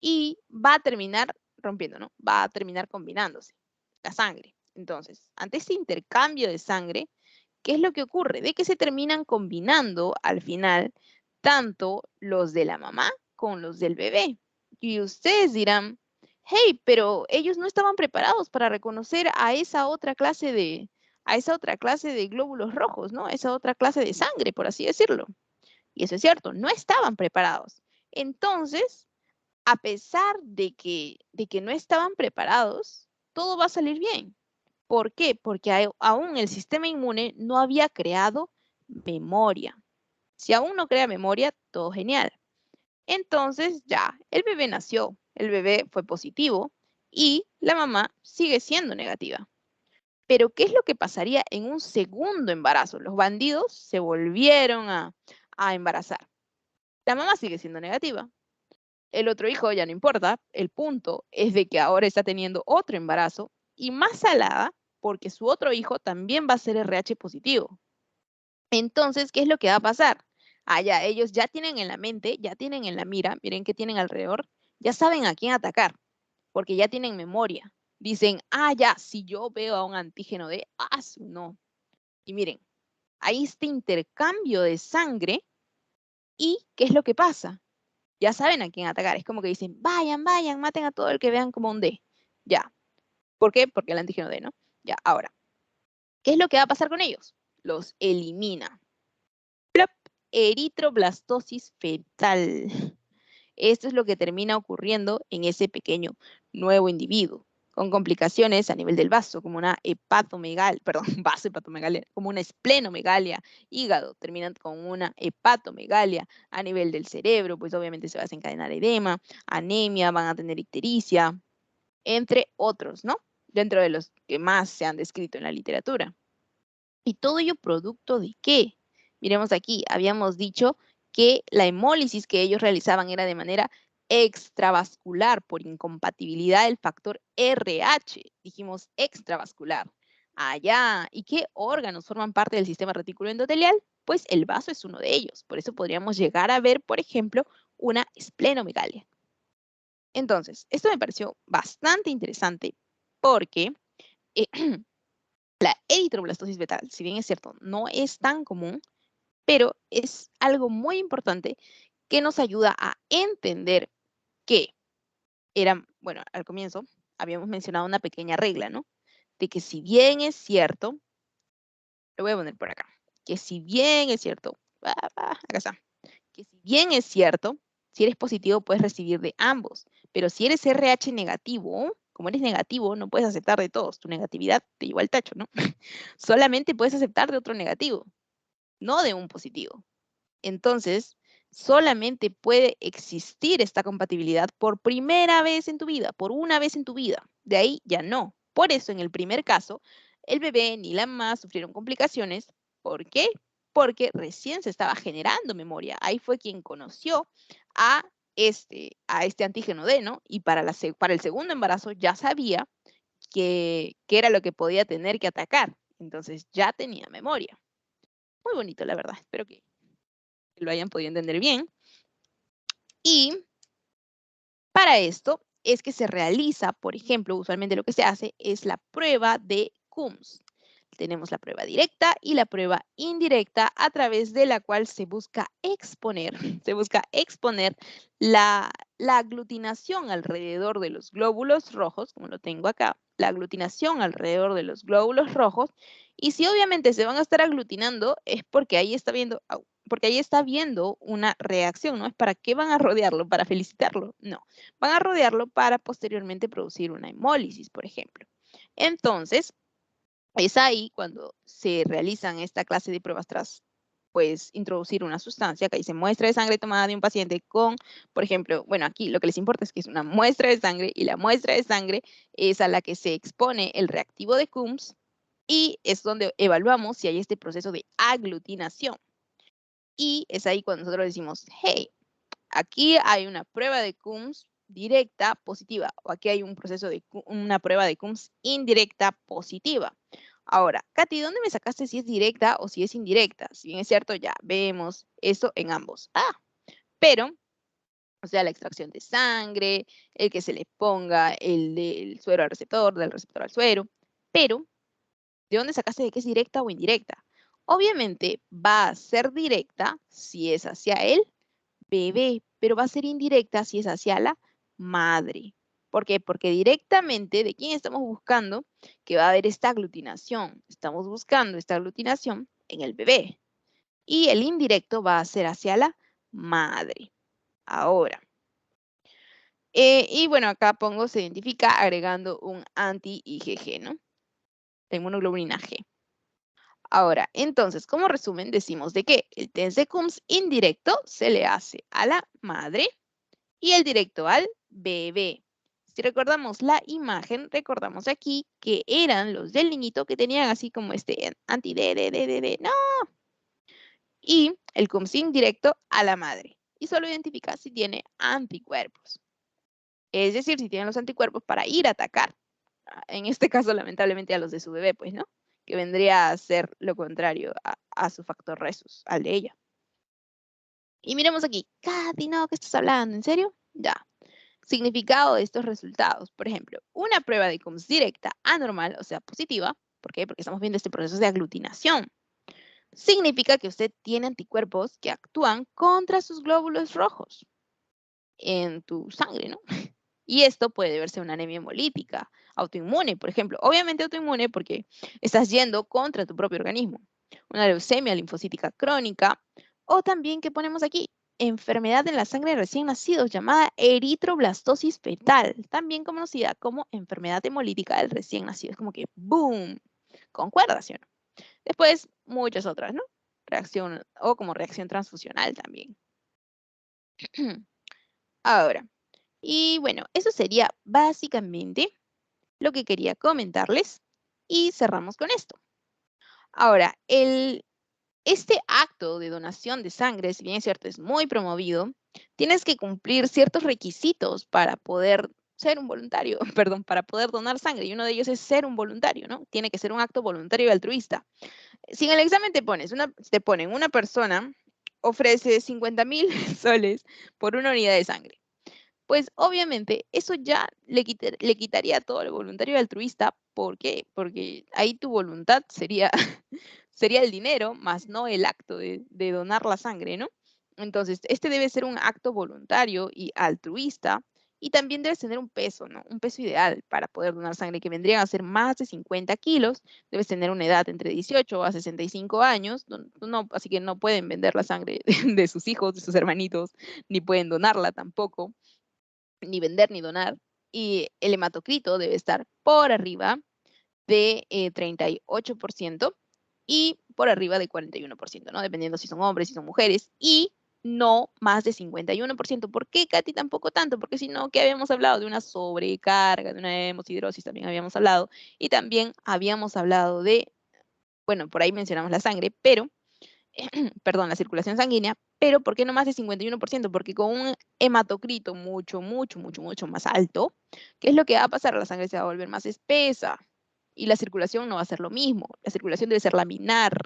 y va a terminar rompiendo, ¿no? Va a terminar combinándose la sangre. Entonces, ante este intercambio de sangre, ¿qué es lo que ocurre? De que se terminan combinando al final tanto los de la mamá con los del bebé. Y ustedes dirán, hey, pero ellos no estaban preparados para reconocer a esa otra clase de glóbulos rojos, ¿no? Esa otra clase de sangre, por así decirlo. Y eso es cierto, no estaban preparados. Entonces, a pesar de que no estaban preparados, todo va a salir bien. ¿Por qué? Porque aún el sistema inmune no había creado memoria. Si aún no crea memoria, todo genial. Entonces ya, el bebé nació, el bebé fue positivo y la mamá sigue siendo negativa. Pero ¿qué es lo que pasaría en un segundo embarazo? Los bandidos se volvieron a embarazar. La mamá sigue siendo negativa. El otro hijo ya no importa. El punto es de que ahora está teniendo otro embarazo y más salada porque su otro hijo también va a ser RH positivo. Entonces, ¿qué es lo que va a pasar? Ya, ellos ya tienen en la mente, ya tienen en la mira, miren qué tienen alrededor, ya saben a quién atacar, porque ya tienen memoria. Dicen, ya, si yo veo a un antígeno de, no. Y miren, hay este intercambio de sangre y ¿qué es lo que pasa? Ya saben a quién atacar. Es como que dicen, vayan, vayan, maten a todo el que vean como un D. Ya. ¿Por qué? Porque el antígeno D, ¿no? Ya, ahora, ¿qué es lo que va a pasar con ellos? Los elimina. Plop, eritroblastosis fetal. Esto es lo que termina ocurriendo en ese pequeño nuevo individuo, con complicaciones a nivel del vaso, como una hepatomegalia, perdón, vaso hepatomegalia, como una esplenomegalia, hígado, terminan con una hepatomegalia a nivel del cerebro, pues obviamente se va a desencadenar edema, anemia, van a tener ictericia, entre otros, ¿no? Dentro de los que más se han descrito en la literatura. ¿Y todo ello producto de qué? Miremos aquí, habíamos dicho que la hemólisis que ellos realizaban era de manera extravascular por incompatibilidad del factor RH. Dijimos extravascular. Allá. ¿Y qué órganos forman parte del sistema retículo endotelial? Pues el vaso es uno de ellos. Por eso podríamos llegar a ver, por ejemplo, una esplenomegalia. Entonces, esto me pareció bastante interesante porque la eritroblastosis fetal, si bien es cierto, no es tan común, pero es algo muy importante que nos ayuda a entender que bueno, al comienzo habíamos mencionado una pequeña regla, ¿no? De que si bien es cierto, lo voy a poner por acá, que si bien es cierto, acá está, que si bien es cierto, si eres positivo puedes recibir de ambos, pero si eres RH negativo, como eres negativo, no puedes aceptar de todos, tu negatividad te lleva al tacho, ¿no? Solamente puedes aceptar de otro negativo, no de un positivo. Entonces, solamente puede existir esta compatibilidad por primera vez en tu vida, por una vez en tu vida. De ahí ya no. Por eso, en el primer caso, el bebé ni la mamá sufrieron complicaciones. ¿Por qué? Porque recién se estaba generando memoria. Ahí fue quien conoció a este antígeno D, ¿no? Y para el segundo embarazo ya sabía que era lo que podía tener que atacar. Entonces ya tenía memoria. Muy bonito, la verdad. Espero que lo hayan podido entender bien. Y para esto es que se realiza, por ejemplo, usualmente lo que se hace es la prueba de Coombs. Tenemos la prueba directa y la prueba indirecta a través de la cual se busca exponer, la aglutinación alrededor de los glóbulos rojos, como lo tengo acá, la aglutinación alrededor de los glóbulos rojos. Y si obviamente se van a estar aglutinando es porque ahí está viendo una reacción, ¿no? Es para qué van a rodearlo, para felicitarlo, no. Van a rodearlo para posteriormente producir una hemólisis, por ejemplo. Entonces, es ahí cuando se realizan esta clase de pruebas tras, pues, introducir una sustancia, que dice muestra de sangre tomada de un paciente con, por ejemplo, bueno, aquí lo que les importa es que es una muestra de sangre y la muestra de sangre es a la que se expone el reactivo de Coombs y es donde evaluamos si hay este proceso de aglutinación. Y es ahí cuando nosotros decimos, hey, aquí hay una prueba de Coombs directa positiva o aquí hay un proceso de una prueba de Coombs indirecta positiva. Ahora, Katy, ¿dónde me sacaste si es directa o si es indirecta? Si bien es cierto, ya vemos eso en ambos. Pero O sea, la extracción de sangre, el que se le ponga el del suero al receptor, del receptor al suero. Pero, ¿de dónde sacaste de que es directa o indirecta? Obviamente va a ser directa si es hacia el bebé, pero va a ser indirecta si es hacia la madre. ¿Por qué? Porque directamente, ¿de quién estamos buscando? Que va a haber esta aglutinación. Estamos buscando esta aglutinación en el bebé. Y el indirecto va a ser hacia la madre. Ahora. Y bueno, acá pongo se identifica agregando un anti-IgG, ¿no? La inmunoglobulina G. Ahora, entonces, como resumen, decimos de que el test de Coombs indirecto se le hace a la madre y el directo al bebé. Si recordamos la imagen, recordamos aquí que eran los del niñito que tenían así como este anti-D, no. Y el Coombs indirecto a la madre. Y solo identifica si tiene anticuerpos. Es decir, si tienen los anticuerpos para ir a atacar. En este caso, lamentablemente, a los de su bebé, pues, ¿no? Que vendría a ser lo contrario a su factor resus, al de ella. Y miremos aquí. Katy, no, ¿qué estás hablando? ¿En serio? Ya. Significado de estos resultados. Por ejemplo, una prueba de Coombs directa anormal, o sea, positiva. ¿Por qué? Porque estamos viendo este proceso de aglutinación. Significa que usted tiene anticuerpos que actúan contra sus glóbulos rojos en tu sangre, ¿no? Y esto puede deberse a una anemia hemolítica, autoinmune, por ejemplo. Obviamente autoinmune porque estás yendo contra tu propio organismo. Una leucemia linfocítica crónica. O también, ¿qué ponemos aquí? Enfermedad en la sangre de recién nacidos llamada eritroblastosis fetal, también conocida como enfermedad hemolítica del recién nacido. Es como que ¡boom! ¿Concuerda, sí o no? Después, muchas otras, ¿no? Reacción o como reacción transfusional también. Ahora, y bueno, eso sería básicamente lo que quería comentarles y cerramos con esto. Ahora, este acto de donación de sangre, si bien es cierto, es muy promovido, tienes que cumplir ciertos requisitos para poder ser un voluntario, perdón, para poder donar sangre, y uno de ellos es ser un voluntario, ¿no? Tiene que ser un acto voluntario y altruista. Si en el examen te ponen una persona ofrece 50.000 soles por una unidad de sangre. Pues obviamente eso ya le quitaría todo lo voluntario y altruista. ¿Por qué? Porque ahí tu voluntad sería, sería el dinero, más no el acto de donar la sangre, ¿no? Entonces, este debe ser un acto voluntario y altruista. Y también debes tener un peso, ¿no? Un peso ideal para poder donar sangre, que vendrían a ser más de 50 kilos. Debes tener una edad entre 18 a 65 años. No, así que no pueden vender la sangre de sus hijos, de sus hermanitos, ni pueden donarla tampoco, ni vender ni donar, y el hematocrito debe estar por arriba de 38% y por arriba de 41%, ¿no? Dependiendo si son hombres, si son mujeres, y no más de 51%. ¿Por qué, Katy, tampoco tanto? Porque si no, ¿qué habíamos hablado? De una sobrecarga, de una hemosiderosis también habíamos hablado, y también habíamos hablado de, bueno, por ahí mencionamos la sangre, pero perdón, la circulación sanguínea, pero ¿por qué no más de 51%? Porque con un hematocrito mucho más alto, ¿qué es lo que va a pasar? La sangre se va a volver más espesa y la circulación no va a ser lo mismo. La circulación debe ser laminar,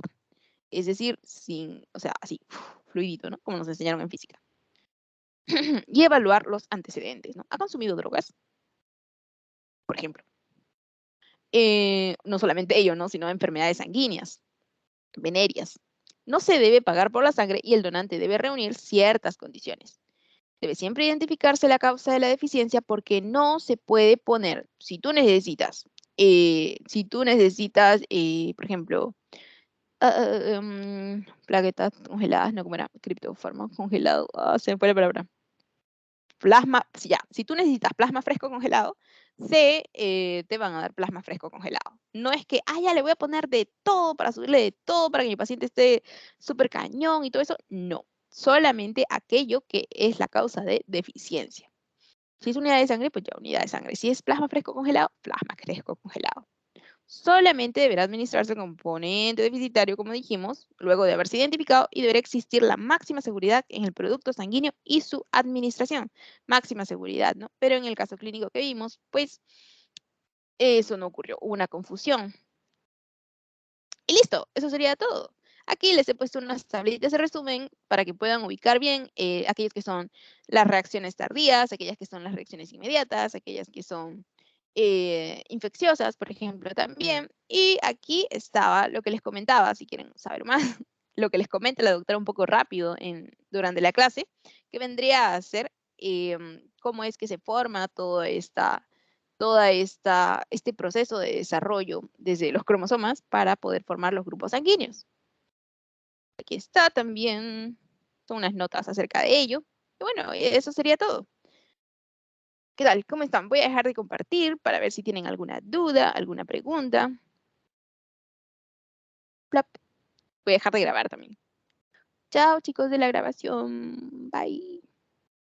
es decir, sin, o sea, así, fluidito, ¿no? Como nos enseñaron en física. Y evaluar los antecedentes, ¿no? ¿Ha consumido drogas? Por ejemplo. No solamente ello, ¿no? Sino enfermedades sanguíneas, venéreas. No se debe pagar por la sangre y el donante debe reunir ciertas condiciones. Debe siempre identificarse la causa de la deficiencia porque no se puede poner, por ejemplo, plaquetas congeladas, no, como era, criptofármacos congelados, se me fue la palabra. Plasma, si tú necesitas plasma fresco congelado, te van a dar plasma fresco congelado. No es que, ya le voy a poner de todo para subirle de todo para que mi paciente esté súper cañón y todo eso. No, solamente aquello que es la causa de deficiencia. Si es unidad de sangre, pues ya unidad de sangre. Si es plasma fresco congelado, plasma fresco congelado. Solamente deberá administrarse el componente deficitario, como dijimos, luego de haberse identificado, y deberá existir la máxima seguridad en el producto sanguíneo y su administración. Máxima seguridad, ¿no? Pero en el caso clínico que vimos, pues eso no ocurrió, hubo una confusión. Y listo, eso sería todo. Aquí les he puesto unas tablitas de resumen para que puedan ubicar bien aquellas que son las reacciones tardías, aquellas que son las reacciones inmediatas, aquellas que son infecciosas, por ejemplo, también. Y aquí estaba lo que les comentaba, si quieren saber más, lo que les comenta la doctora un poco rápido durante la clase, que vendría a ser cómo es que se forma este proceso de desarrollo desde los cromosomas para poder formar los grupos sanguíneos. Aquí está también, son unas notas acerca de ello. Y bueno, eso sería todo. ¿Qué tal? ¿Cómo están? Voy a dejar de compartir para ver si tienen alguna duda, alguna pregunta. Plop. Voy a dejar de grabar también. Chao, chicos de la grabación. Bye.